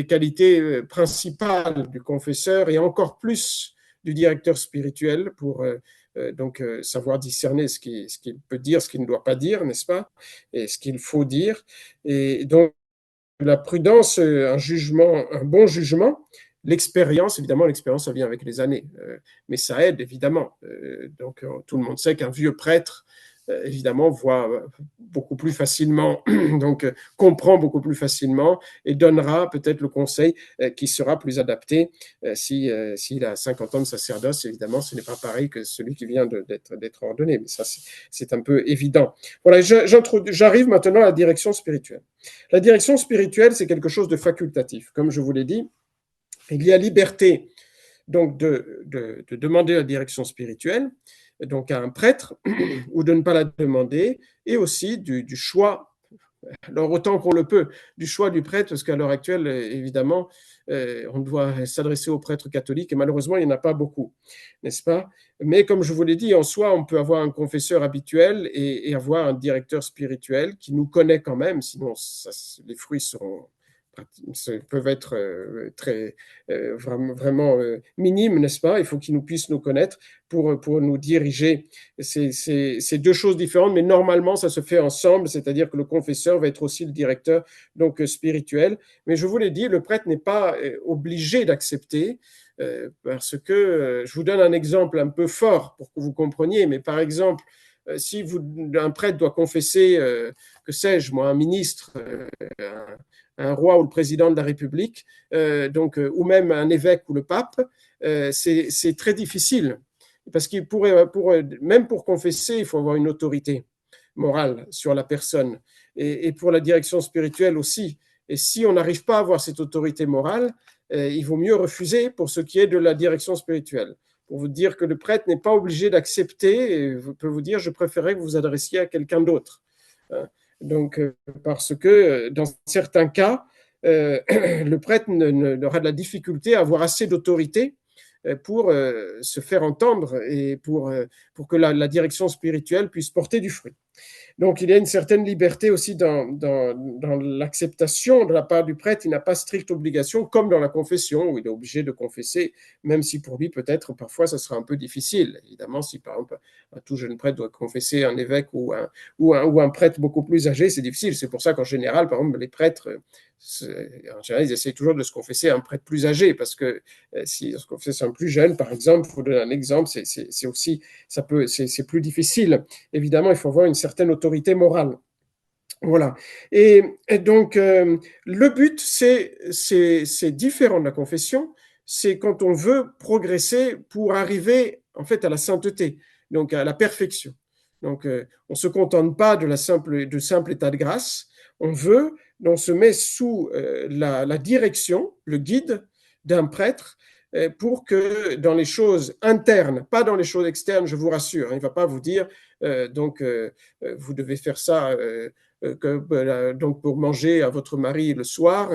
qualités principales du confesseur et encore plus du directeur spirituel pour savoir discerner ce qu'il peut dire, ce qu'il ne doit pas dire, n'est-ce pas? Et ce qu'il faut dire. Et donc, la prudence, un bon jugement, l'expérience, évidemment, l'expérience, ça vient avec les années, mais ça aide, évidemment. Tout le monde sait qu'un vieux prêtre, évidemment, voit beaucoup plus facilement, donc comprend beaucoup plus facilement et donnera peut-être le conseil qui sera plus adapté s'il a 50 ans de sacerdoce. Évidemment, ce n'est pas pareil que celui qui vient d'être ordonné, mais ça, c'est un peu évident. Voilà, j'arrive maintenant à la direction spirituelle. La direction spirituelle, c'est quelque chose de facultatif. Comme je vous l'ai dit, il y a liberté donc de demander la direction spirituelle, donc à un prêtre, ou de ne pas la demander, et aussi du choix alors autant qu'on le peut, du choix du prêtre, parce qu'à l'heure actuelle, évidemment, on doit s'adresser aux prêtres catholiques, et malheureusement, il n'y en a pas beaucoup, n'est-ce pas? Mais comme je vous l'ai dit, en soi, on peut avoir un confesseur habituel et avoir un directeur spirituel qui nous connaît quand même, sinon les fruits seront peuvent être très vraiment minimes, n'est-ce pas? Il faut qu'ils nous puissent nous connaître pour nous diriger. C'est deux choses différentes, mais normalement, ça se fait ensemble, c'est-à-dire que le confesseur va être aussi le directeur donc spirituel. Mais je vous l'ai dit, le prêtre n'est pas obligé d'accepter, parce que je vous donne un exemple un peu fort pour que vous compreniez, mais par exemple, si un prêtre doit confesser, que sais-je, moi, un ministre, un roi ou le président de la République, ou même un évêque ou le pape, c'est très difficile. Parce qu'il même pour confesser, il faut avoir une autorité morale sur la personne. Et pour la direction spirituelle aussi. Et si on n'arrive pas à avoir cette autorité morale, il vaut mieux refuser pour ce qui est de la direction spirituelle. Pour vous dire que le prêtre n'est pas obligé d'accepter, je peux vous dire, je préférerais que vous vous adressiez à quelqu'un d'autre. Donc, parce que dans certains cas, le prêtre aura de la difficulté à avoir assez d'autorité pour se faire entendre et pour que la direction spirituelle puisse porter du fruit. Donc, il y a une certaine liberté aussi dans l'acceptation de la part du prêtre. Il n'a pas stricte obligation, comme dans la confession, où il est obligé de confesser, même si pour lui, peut-être, parfois, ça sera un peu difficile. Évidemment, si, par exemple, un tout jeune prêtre doit confesser un évêque ou un prêtre beaucoup plus âgé, c'est difficile. C'est pour ça qu'en général, par exemple, les prêtres, en général, ils essayent toujours de se confesser à un prêtre plus âgé, parce que si on se confesse à un plus jeune, par exemple, pour donner un exemple, c'est aussi, c'est plus difficile. Évidemment, il faut avoir une certaine autorité morale. Voilà. Et donc, le but, c'est différent de la confession. C'est quand on veut progresser pour arriver, en fait, à la sainteté, donc à la perfection. Donc, on ne se contente pas de simple état de grâce. On se met sous la direction, le guide d'un prêtre, pour que dans les choses internes, pas dans les choses externes, je vous rassure, hein, il ne va pas vous dire, vous devez faire ça donc pour manger à votre mari le soir,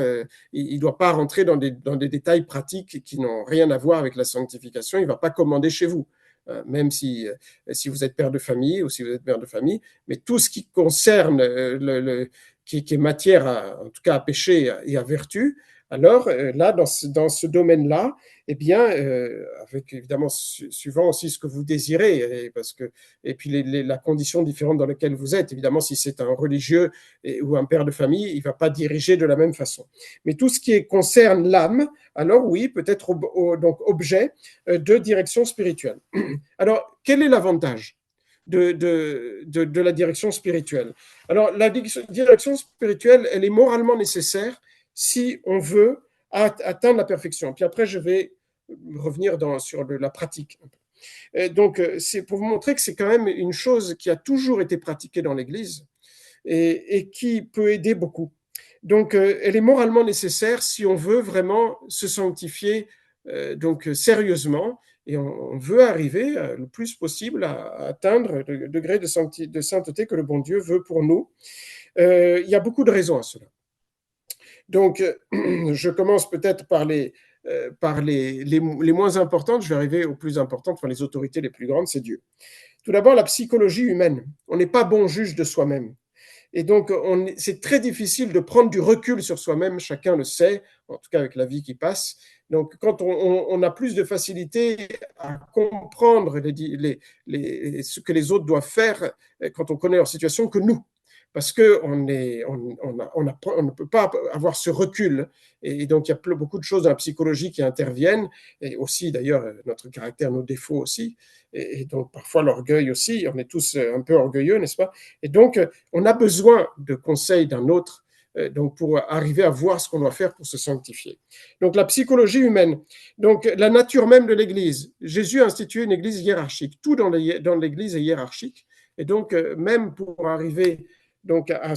il ne doit pas rentrer dans des détails pratiques qui n'ont rien à voir avec la sanctification. Il ne va pas commander chez vous, même si vous êtes père de famille ou si vous êtes mère de famille. Mais tout ce qui concerne, qui est matière, en tout cas à péché et à vertu, alors là, dans ce domaine-là, eh bien, avec évidemment, suivant aussi ce que vous désirez, et puis la condition différente dans laquelle vous êtes. Évidemment, si c'est un religieux ou un père de famille, il ne va pas diriger de la même façon. Mais tout ce qui concerne l'âme, alors oui, peut être donc objet de direction spirituelle. Alors, quel est l'avantage de la direction spirituelle? Alors, la direction spirituelle, elle est moralement nécessaire si on veut atteindre la perfection. Puis après, je vais revenir sur la pratique. Donc, c'est pour vous montrer que c'est quand même une chose qui a toujours été pratiquée dans l'Église et qui peut aider beaucoup. Donc, elle est moralement nécessaire si on veut vraiment se sanctifier donc sérieusement et on veut arriver le plus possible à atteindre le degré de sainteté que le bon Dieu veut pour nous. Il y a beaucoup de raisons à cela. Donc, je commence peut-être par les moins importantes, je vais arriver aux plus importantes, enfin les autorités les plus grandes, c'est Dieu. Tout d'abord, la psychologie humaine. On n'est pas bon juge de soi-même. Et donc, c'est très difficile de prendre du recul sur soi-même, chacun le sait, en tout cas avec la vie qui passe. Donc, quand on a plus de facilité à comprendre ce que les autres doivent faire quand on connaît leur situation que nous, parce qu'on ne peut pas avoir ce recul. Et donc, il y a beaucoup de choses dans la psychologie qui interviennent, et aussi d'ailleurs notre caractère, nos défauts aussi, et donc parfois l'orgueil aussi, on est tous un peu orgueilleux, n'est-ce pas? Et donc, on a besoin de conseils d'un autre donc pour arriver à voir ce qu'on doit faire pour se sanctifier. Donc la psychologie humaine, donc la nature même de l'Église. Jésus a institué une Église hiérarchique. Tout dans l'Église est hiérarchique. Et donc même pour arriver donc à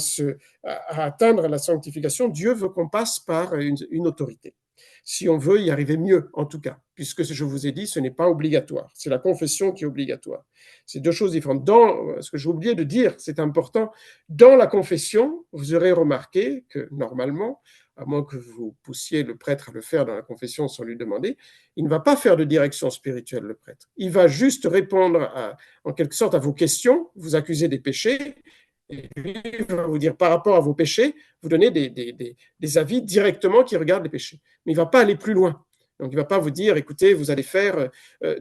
atteindre la sanctification, Dieu veut qu'on passe par une autorité. si on veut y arriver mieux, en tout cas, puisque je vous ai dit, ce n'est pas obligatoire. C'est la confession qui est obligatoire. C'est deux choses différentes. Dans ce que j'ai oublié de dire, c'est important, dans la confession, vous aurez remarqué que normalement, à moins que vous poussiez le prêtre à le faire dans la confession sans lui demander, il ne va pas faire de direction spirituelle, le prêtre. Il va juste répondre en quelque sorte à vos questions, vous accuser des péchés, et lui va vous dire par rapport à vos péchés, vous donner des avis directement qui regardent les péchés. Mais il ne va pas aller plus loin. Donc, il ne va pas vous dire, écoutez, vous allez faire,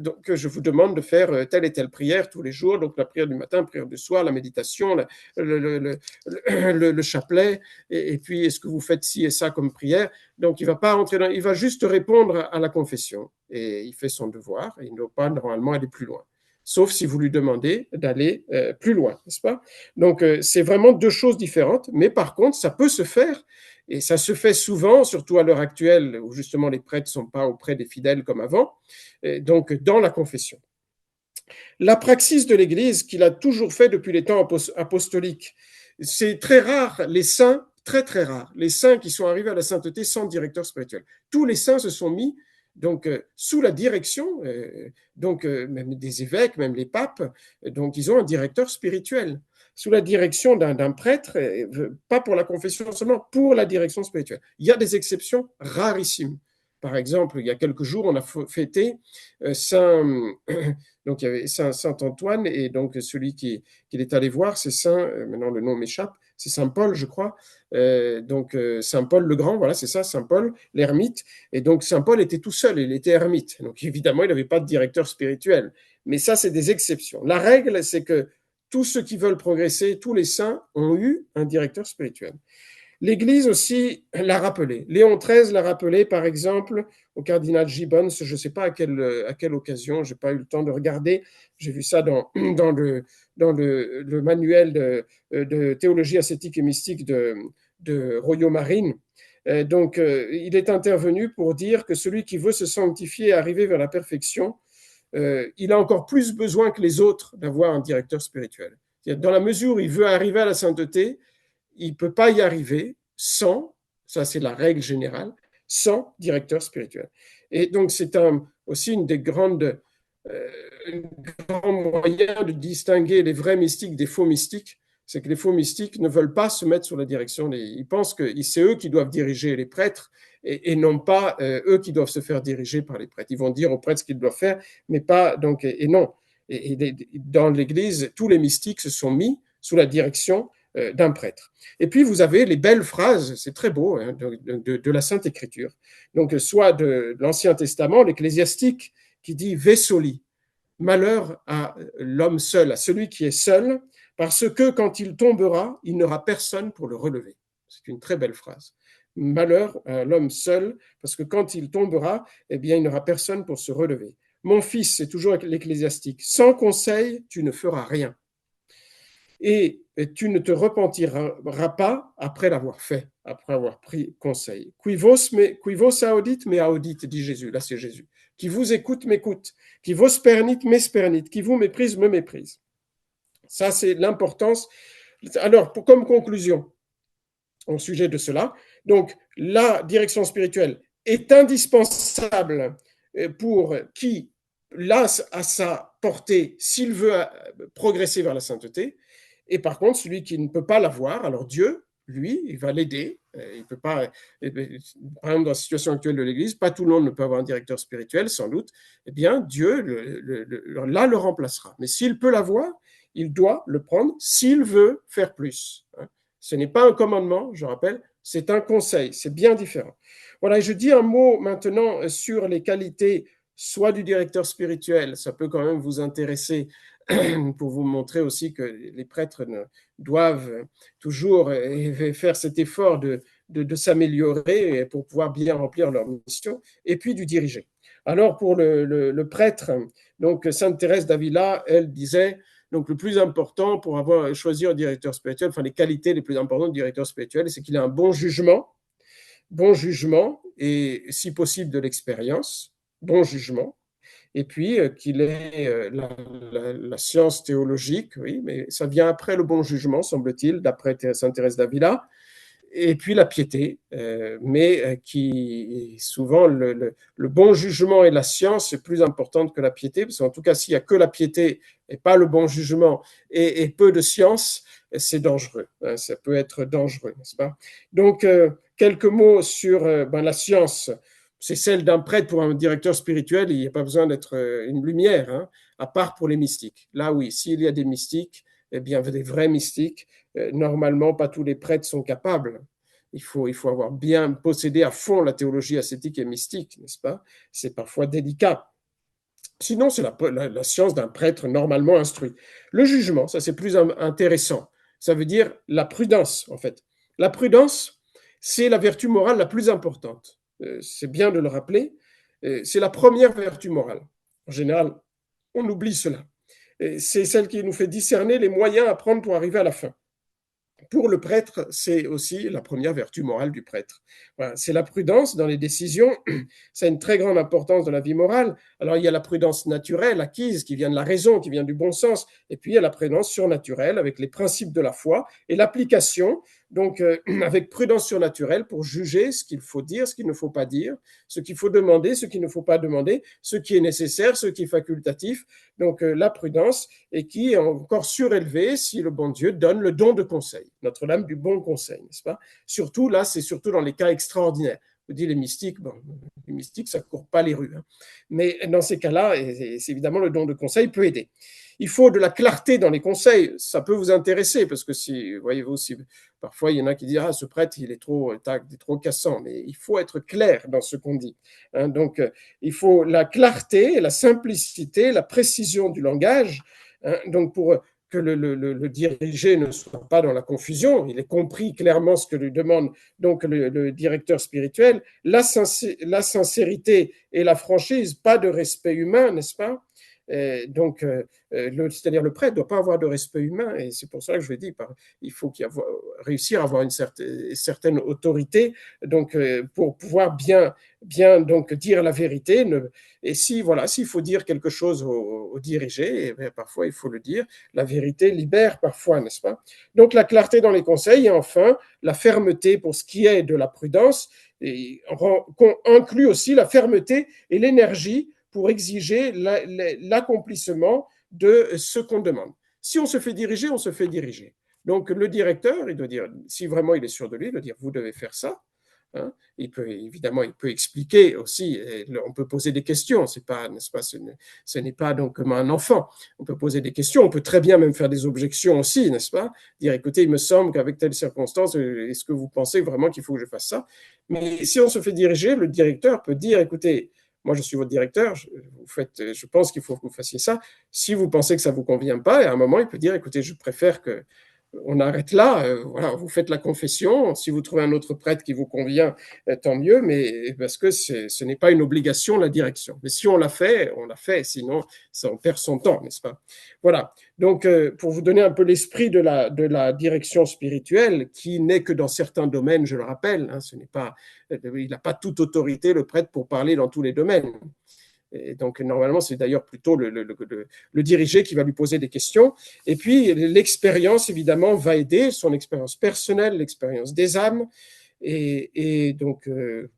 donc je vous demande de faire telle et telle prière tous les jours, donc la prière du matin, la prière du soir, la méditation, le chapelet, et puis est-ce que vous faites ci et ça comme prière. Donc, il ne va pas rentrer dans, il va juste répondre à la confession, et il fait son devoir, et il ne doit pas normalement aller plus loin. Sauf si vous lui demandez d'aller plus loin, n'est-ce pas? Donc, c'est vraiment deux choses différentes, mais par contre, ça peut se faire, et ça se fait souvent, surtout à l'heure actuelle, où justement les prêtres ne sont pas auprès des fidèles comme avant, donc dans la confession. La praxis de l'Église, qu'il a toujours fait depuis les temps apostoliques, c'est très rare, les saints, très très rare, les saints qui sont arrivés à la sainteté sans directeur spirituel. Tous les saints se sont mis donc sous la direction, même des évêques, même les papes, donc ils ont un directeur spirituel, sous la direction d'un prêtre, pas pour la confession seulement, pour la direction spirituelle. Il y a des exceptions rarissimes. Par exemple, il y a quelques jours, on a fêté Saint, donc il y avait Saint Antoine, et donc celui qu'il est allé voir, c'est Saint, maintenant le nom m'échappe, c'est Saint Paul, je crois, Saint Paul le Grand, voilà, c'est ça, Saint Paul, l'ermite, et donc Saint Paul était tout seul, il était ermite, donc évidemment, il n'avait pas de directeur spirituel, mais ça, c'est des exceptions. La règle, c'est que tous ceux qui veulent progresser, tous les saints ont eu un directeur spirituel. L'Église aussi l'a rappelé. Léon XIII l'a rappelé, par exemple, au cardinal Gibbons, je ne sais pas à quelle occasion, je n'ai pas eu le temps de regarder, j'ai vu ça dans le manuel de théologie ascétique et mystique de Royo Marine. Donc, il est intervenu pour dire que celui qui veut se sanctifier et arriver vers la perfection, il a encore plus besoin que les autres d'avoir un directeur spirituel. Dans la mesure où il veut arriver à la sainteté, il ne peut pas y arriver sans, ça c'est la règle générale, sans directeur spirituel. Et donc c'est aussi une des grandes moyens de distinguer les vrais mystiques des faux mystiques, c'est que les faux mystiques ne veulent pas se mettre sous la direction, ils pensent que c'est eux qui doivent diriger les prêtres et non pas eux qui doivent se faire diriger par les prêtres. Ils vont dire aux prêtres ce qu'ils doivent faire, mais pas, donc, et non. Et dans l'Église, tous les mystiques se sont mis sous la direction d'un prêtre. Et puis vous avez les belles phrases, c'est très beau, hein, de la Sainte Écriture. Donc soit de l'Ancien Testament, l'Ecclésiastique qui dit Vésoli, malheur à l'homme seul, à celui qui est seul, parce que quand il tombera, il n'aura personne pour le relever. C'est une très belle phrase. Malheur à l'homme seul, parce que quand il tombera, eh bien, il n'aura personne pour se relever. Mon fils, c'est toujours l'Ecclésiastique, sans conseil, tu ne feras rien. Et tu ne te repentiras pas après l'avoir fait, après avoir pris conseil. Qui vos audit, me audit, dit Jésus. Là, c'est Jésus. Qui vous écoute, m'écoute. Qui vos spernit, me spernit. Qui vous méprise, me méprise. Ça, c'est l'importance. Alors, comme conclusion au sujet de cela, donc la direction spirituelle est indispensable pour qui l'a à sa portée s'il veut progresser vers la sainteté. Et par contre, celui qui ne peut pas l'avoir, alors Dieu, lui, il va l'aider. Il peut pas, par exemple, dans la situation actuelle de l'Église, pas tout le monde ne peut avoir un directeur spirituel, sans doute. Eh bien, Dieu, là, le remplacera. Mais s'il peut l'avoir, il doit le prendre s'il veut faire plus. Ce n'est pas un commandement, je rappelle, c'est un conseil, c'est bien différent. Voilà, et je dis un mot maintenant sur les qualités, soit du directeur spirituel, ça peut quand même vous intéresser, pour vous montrer aussi que les prêtres doivent toujours faire cet effort de s'améliorer pour pouvoir bien remplir leur mission, et puis du diriger. Alors pour le prêtre, donc Sainte Thérèse d'Avila, elle disait, donc le plus important pour choisir un directeur spirituel, enfin les qualités les plus importantes du directeur spirituel, c'est qu'il a un bon jugement et si possible de l'expérience, bon jugement, et puis qu'il ait la science théologique, oui, mais ça vient après le bon jugement, semble-t-il, d'après Sainte Thérèse d'Avila, et puis la piété, mais qui souvent le bon jugement et la science est plus importante que la piété, parce qu'en tout cas, s'il n'y a que la piété et pas le bon jugement et peu de science, c'est dangereux. Hein, ça peut être dangereux, n'est-ce pas? Donc, quelques mots sur la science. C'est celle d'un prêtre pour un directeur spirituel, il n'y a pas besoin d'être une lumière, hein, à part pour les mystiques. Là, oui, s'il y a des mystiques, eh bien, des vrais mystiques, normalement, pas tous les prêtres sont capables. Il faut avoir bien possédé à fond la théologie ascétique et mystique, n'est-ce pas? C'est parfois délicat. Sinon, c'est la science d'un prêtre normalement instruit. Le jugement, ça c'est plus intéressant. Ça veut dire la prudence, en fait. La prudence, c'est la vertu morale la plus importante. C'est bien de le rappeler. C'est la première vertu morale. En général, on oublie cela. C'est celle qui nous fait discerner les moyens à prendre pour arriver à la fin. Pour le prêtre, c'est aussi la première vertu morale du prêtre. Voilà, c'est la prudence dans les décisions. Ça a une très grande importance dans la vie morale. Alors, il y a la prudence naturelle acquise, qui vient de la raison, qui vient du bon sens. Et puis, il y a la prudence surnaturelle avec les principes de la foi et l'application, donc avec prudence surnaturelle pour juger ce qu'il faut dire, ce qu'il ne faut pas dire, ce qu'il faut demander, ce qu'il ne faut pas demander, ce qui est nécessaire, ce qui est facultatif. Donc, la prudence, et qui est encore surélevée si le bon Dieu donne le don de conseil, Notre-Dame du bon conseil, n'est-ce pas? Surtout là, c'est surtout dans les cas extraordinaires. Vous dites les mystiques, bon, les mystiques, ça ne court pas les rues. Hein. Mais dans ces cas-là, c'est évidemment, le don de conseil peut aider. Il faut de la clarté dans les conseils. Ça peut vous intéresser parce que si, voyez-vous, si parfois il y en a qui disent ah ce prêtre il est trop cassant, mais il faut être clair dans ce qu'on dit. Hein, donc il faut la clarté, la simplicité, la précision du langage. Hein, donc pour que le dirigé ne soit pas dans la confusion, il ait compris clairement ce que lui demande donc le directeur spirituel, la sincérité et la franchise, pas de respect humain, n'est-ce pas? Donc, c'est-à-dire le prêtre ne doit pas avoir de respect humain, et c'est pour ça que je vais dire, il faut réussir à avoir une certaine autorité, donc pour pouvoir bien donc dire la vérité. Et si voilà, s'il faut dire quelque chose au dirigé, eh parfois il faut le dire. La vérité libère parfois, n'est-ce pas? Donc la clarté dans les conseils et enfin la fermeté pour ce qui est de la prudence, et inclut aussi la fermeté et l'énergie pour exiger l'accomplissement de ce qu'on demande. Si on se fait diriger, on se fait diriger. Donc le directeur, il doit dire, si vraiment il est sûr de lui, il doit dire, vous devez faire ça. Hein. Il peut expliquer aussi. On peut poser des questions. C'est pas, n'est-ce pas, ce n'est pas donc comme un enfant. On peut poser des questions. On peut très bien même faire des objections aussi, n'est-ce pas? Dire, écoutez, il me semble qu'avec telle circonstance, est-ce que vous pensez vraiment qu'il faut que je fasse ça? Mais si on se fait diriger, le directeur peut dire, écoutez, moi je suis votre directeur, je pense qu'il faut que vous fassiez ça. Si vous pensez que ça ne vous convient pas, à un moment, il peut dire, écoutez, je préfère que on arrête là, voilà, vous faites la confession, si vous trouvez un autre prêtre qui vous convient, tant mieux, mais parce que ce n'est pas une obligation, la direction. Mais si on l'a fait, sinon ça on perd son temps, n'est-ce pas? Voilà, donc pour vous donner un peu l'esprit de la direction spirituelle, qui n'est que dans certains domaines, je le rappelle, hein, il n'a pas toute autorité, le prêtre, pour parler dans tous les domaines. Et donc, normalement, c'est d'ailleurs plutôt le dirigé qui va lui poser des questions. Et puis, l'expérience, évidemment, va aider, son expérience personnelle, l'expérience des âmes. Et donc,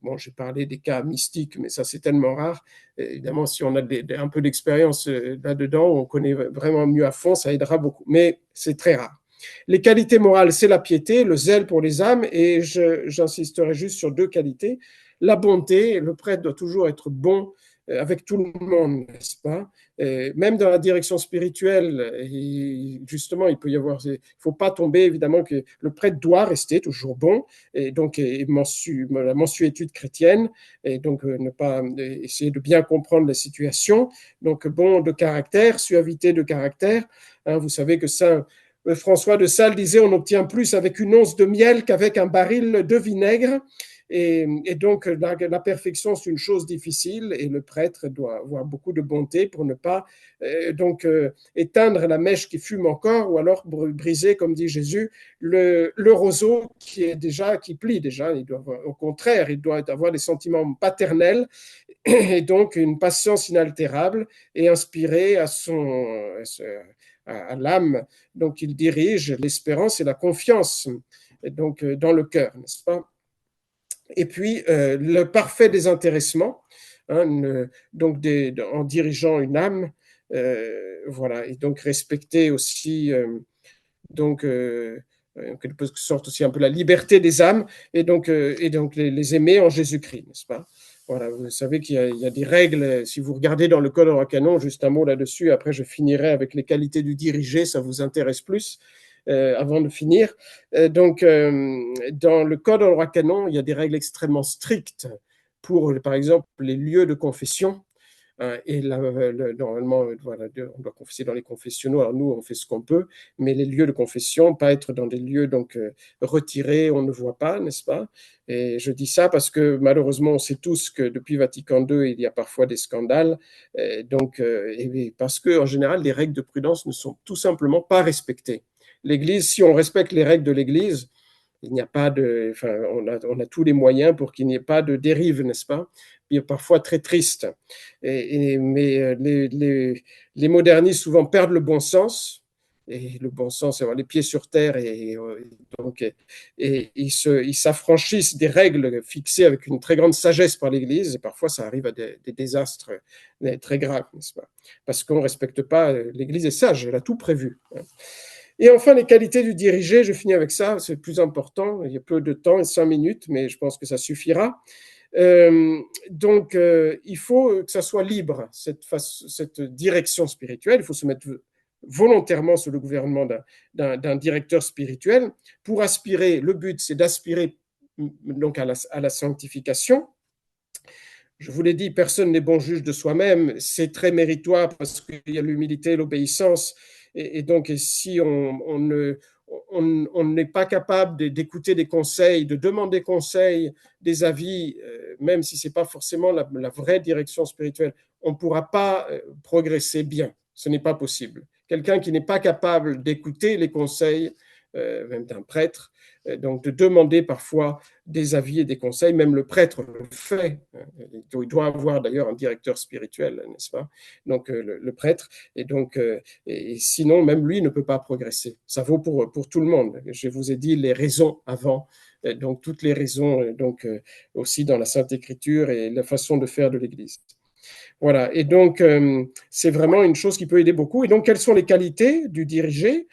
bon, j'ai parlé des cas mystiques, mais ça, c'est tellement rare. Évidemment, si on a un peu d'expérience là-dedans, on connaît vraiment mieux à fond, ça aidera beaucoup. Mais c'est très rare. Les qualités morales, c'est la piété, le zèle pour les âmes, et j'insisterai juste sur deux qualités. La bonté, le prêtre doit toujours être bon avec tout le monde, n'est-ce pas? Même dans la direction spirituelle, justement, il faut pas tomber, évidemment, que le prêtre doit rester toujours bon, et donc la mansuétude chrétienne, et donc ne pas essayer de bien comprendre la situation, donc bon de caractère, suavité de caractère. Hein, vous savez que Saint François de Sales disait on obtient plus avec une once de miel qu'avec un baril de vinaigre. Et donc, la perfection, c'est une chose difficile et le prêtre doit avoir beaucoup de bonté pour ne pas éteindre la mèche qui fume encore ou alors briser, comme dit Jésus, le roseau qui plie déjà. Au contraire, il doit avoir des sentiments paternels et donc une patience inaltérable et inspirée à l'âme. Donc, il dirige l'espérance et la confiance. donc dans le cœur, n'est-ce pas? Et puis, le parfait désintéressement, hein, donc en dirigeant une âme, voilà, et donc respecter aussi, donc, en quelque sorte aussi un peu la liberté des âmes, et donc les aimer en Jésus-Christ, n'est-ce pas? Voilà, vous savez qu'il y a des règles, si vous regardez dans le Code Roi-Canon, juste un mot là-dessus, après je finirai avec les qualités du dirigé, ça vous intéresse plus, avant de finir. Donc, dans le Code Roi-Canon, il y a des règles extrêmement strictes pour, par exemple, les lieux de confession. Et là, normalement, voilà, on doit confesser dans les confessionnaux. Alors nous, on fait ce qu'on peut, mais les lieux de confession, pas être dans des lieux donc retirés, on ne voit pas, n'est-ce pas? Et je dis ça parce que malheureusement, on sait tous que depuis Vatican II, il y a parfois des scandales. Donc, et parce que en général, les règles de prudence ne sont tout simplement pas respectées. L'Église, si on respecte les règles de l'Église, il n'y a pas de, enfin, on a tous les moyens pour qu'il n'y ait pas de dérive, n'est-ce pas? Puis parfois très triste. Mais les modernistes souvent perdent le bon sens. Et le bon sens, c'est avoir les pieds sur terre, donc, ils s'affranchissent des règles fixées avec une très grande sagesse par l'Église, et parfois ça arrive à des désastres très graves, n'est-ce pas? Parce qu'on ne respecte pas, l'Église est sage, elle a tout prévu, hein. Et enfin, les qualités du dirigé, je finis avec ça, c'est le plus important. Il y a peu de temps, 5 minutes, mais je pense que ça suffira. Donc, il faut que ça soit libre, cette direction spirituelle. Il faut se mettre volontairement sous le gouvernement d'un directeur spirituel pour aspirer. Le but, c'est d'aspirer donc à la sanctification. Je vous l'ai dit, personne n'est bon juge de soi-même. C'est très méritoire parce qu'il y a l'humilité, l'obéissance. Et donc, si on n'est pas capable d'écouter des conseils, de demander conseil, des avis, même si ce n'est pas forcément la vraie direction spirituelle, on ne pourra pas progresser bien. Ce n'est pas possible. Quelqu'un qui n'est pas capable d'écouter les conseils, même d'un prêtre, donc de demander parfois des avis et des conseils, même le prêtre le fait. Il doit avoir d'ailleurs un directeur spirituel, n'est-ce pas? Donc le prêtre, et donc et sinon même lui ne peut pas progresser. Ça vaut pour tout le monde. Je vous ai dit les raisons avant, donc toutes les raisons, donc aussi dans la Sainte Écriture et la façon de faire de l'Église. Voilà, et donc c'est vraiment une chose qui peut aider beaucoup. Et donc quelles sont les qualités du dirigé?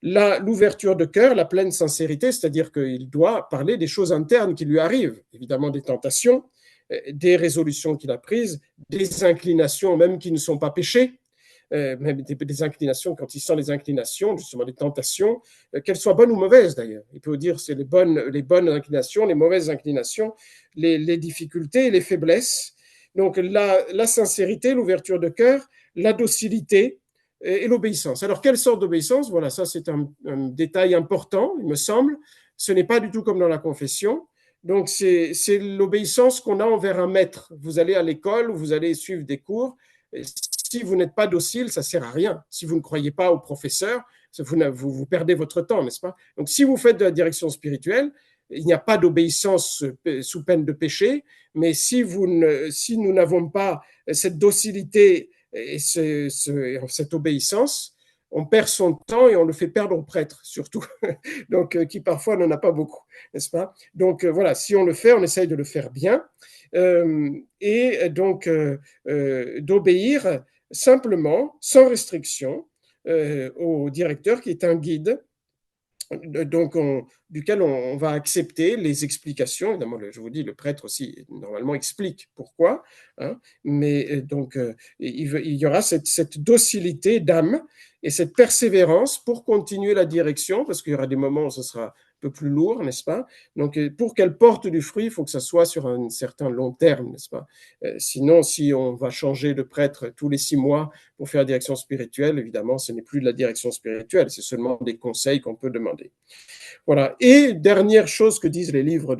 L'ouverture de cœur, la pleine sincérité, c'est-à-dire qu'il doit parler des choses internes qui lui arrivent, évidemment des tentations, des résolutions qu'il a prises, des inclinations même qui ne sont pas péchées, même des inclinations, quand il sent les inclinations, justement des tentations, qu'elles soient bonnes ou mauvaises d'ailleurs. Il peut dire c'est les bonnes inclinations, les mauvaises inclinations, les difficultés, les faiblesses. Donc la sincérité, l'ouverture de cœur, la docilité, et l'obéissance. Alors, quelle sorte d'obéissance? Voilà, ça c'est un détail important, il me semble. Ce n'est pas du tout comme dans la confession. Donc, c'est l'obéissance qu'on a envers un maître. Vous allez à l'école ou vous allez suivre des cours. Si vous n'êtes pas docile, ça ne sert à rien. Si vous ne croyez pas au professeur, vous perdez votre temps, n'est-ce pas? Donc, si vous faites de la direction spirituelle, il n'y a pas d'obéissance sous peine de péché, mais si nous n'avons pas cette docilité et cette obéissance, on perd son temps et on le fait perdre au prêtre, surtout, donc qui parfois n'en a pas beaucoup, n'est-ce pas? Donc voilà, si on le fait, on essaye de le faire bien, et donc d'obéir simplement, sans restriction, au directeur qui est un guide, donc duquel on va accepter les explications. Évidemment, je vous dis, le prêtre aussi, normalement, explique pourquoi, hein, mais donc il y aura cette docilité d'âme et cette persévérance pour continuer la direction, parce qu'il y aura des moments où ce sera un peu plus lourd, n'est-ce pas? Donc, pour qu'elle porte du fruit, il faut que ça soit sur un certain long terme, n'est-ce pas? Sinon, si on va changer de prêtre tous les 6 mois pour faire la direction spirituelle, évidemment, ce n'est plus de la direction spirituelle, c'est seulement des conseils qu'on peut demander. Voilà. Et dernière chose que disent les livres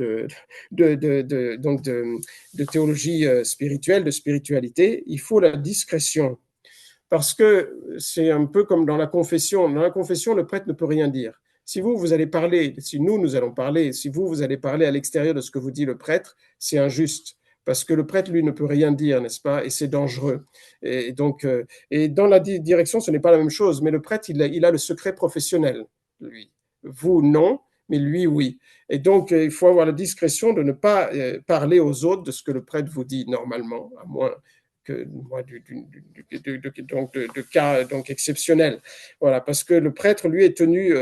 donc de théologie spirituelle, de spiritualité, il faut la discrétion. Parce que c'est un peu comme dans la confession. Dans la confession, le prêtre ne peut rien dire. Si vous allez parler, si nous allons parler, si vous allez parler à l'extérieur de ce que vous dit le prêtre, c'est injuste. Parce que le prêtre, lui, ne peut rien dire, n'est-ce pas? Et c'est dangereux. Et donc, et dans la direction, ce n'est pas la même chose. Mais le prêtre, il a le secret professionnel, lui. Vous, non. mais lui, oui. Et donc, il faut avoir la discrétion de ne pas parler aux autres de ce que le prêtre vous dit normalement, à moins que moi, de cas donc exceptionnels. Voilà, parce que le prêtre, lui, est tenu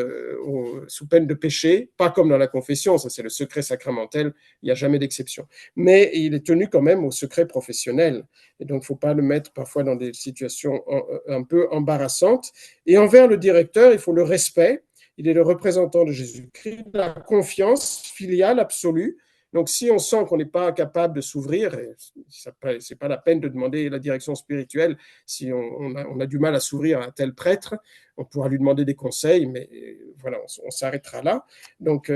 sous peine de péché, pas comme dans la confession, ça c'est le secret sacramentel, il n'y a jamais d'exception. Mais il est tenu quand même au secret professionnel. Et donc, il ne faut pas le mettre parfois dans des situations un peu embarrassantes. Et envers le directeur, il faut le respect. Il est le représentant de Jésus-Christ, la confiance filiale absolue. Donc, si on sent qu'on n'est pas capable de s'ouvrir, ce n'est pas la peine de demander la direction spirituelle. Si on a du mal à s'ouvrir à un tel prêtre, on pourra lui demander des conseils, mais voilà, on s'arrêtera là. Donc,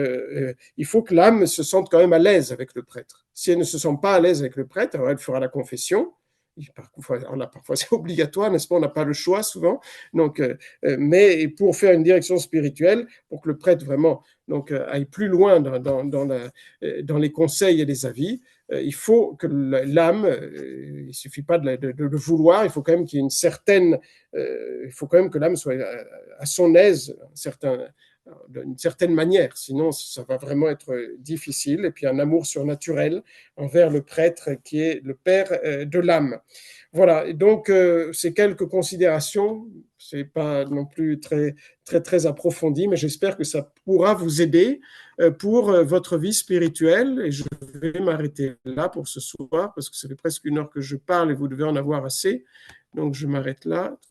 il faut que l'âme se sente quand même à l'aise avec le prêtre. Si elle ne se sent pas à l'aise avec le prêtre, alors elle fera la confession. Parfois, c'est obligatoire, n'est-ce pas? On n'a pas le choix souvent. Donc, mais pour faire une direction spirituelle, pour que le prêtre vraiment aille plus loin dans les conseils et les avis, il faut que l'âme, il ne suffit pas de le vouloir, il faut quand même qu'il y ait il faut quand même que l'âme soit à son aise, d'une certaine manière, sinon ça va vraiment être difficile. Et puis un amour surnaturel envers le prêtre qui est le père de l'âme. Voilà, et donc ces quelques considérations, c'est pas non plus très approfondi, mais j'espère que ça pourra vous aider pour votre vie spirituelle. Et je vais m'arrêter là pour ce soir, parce que ça fait presque 1 heure que je parle et vous devez en avoir assez. Donc je m'arrête là.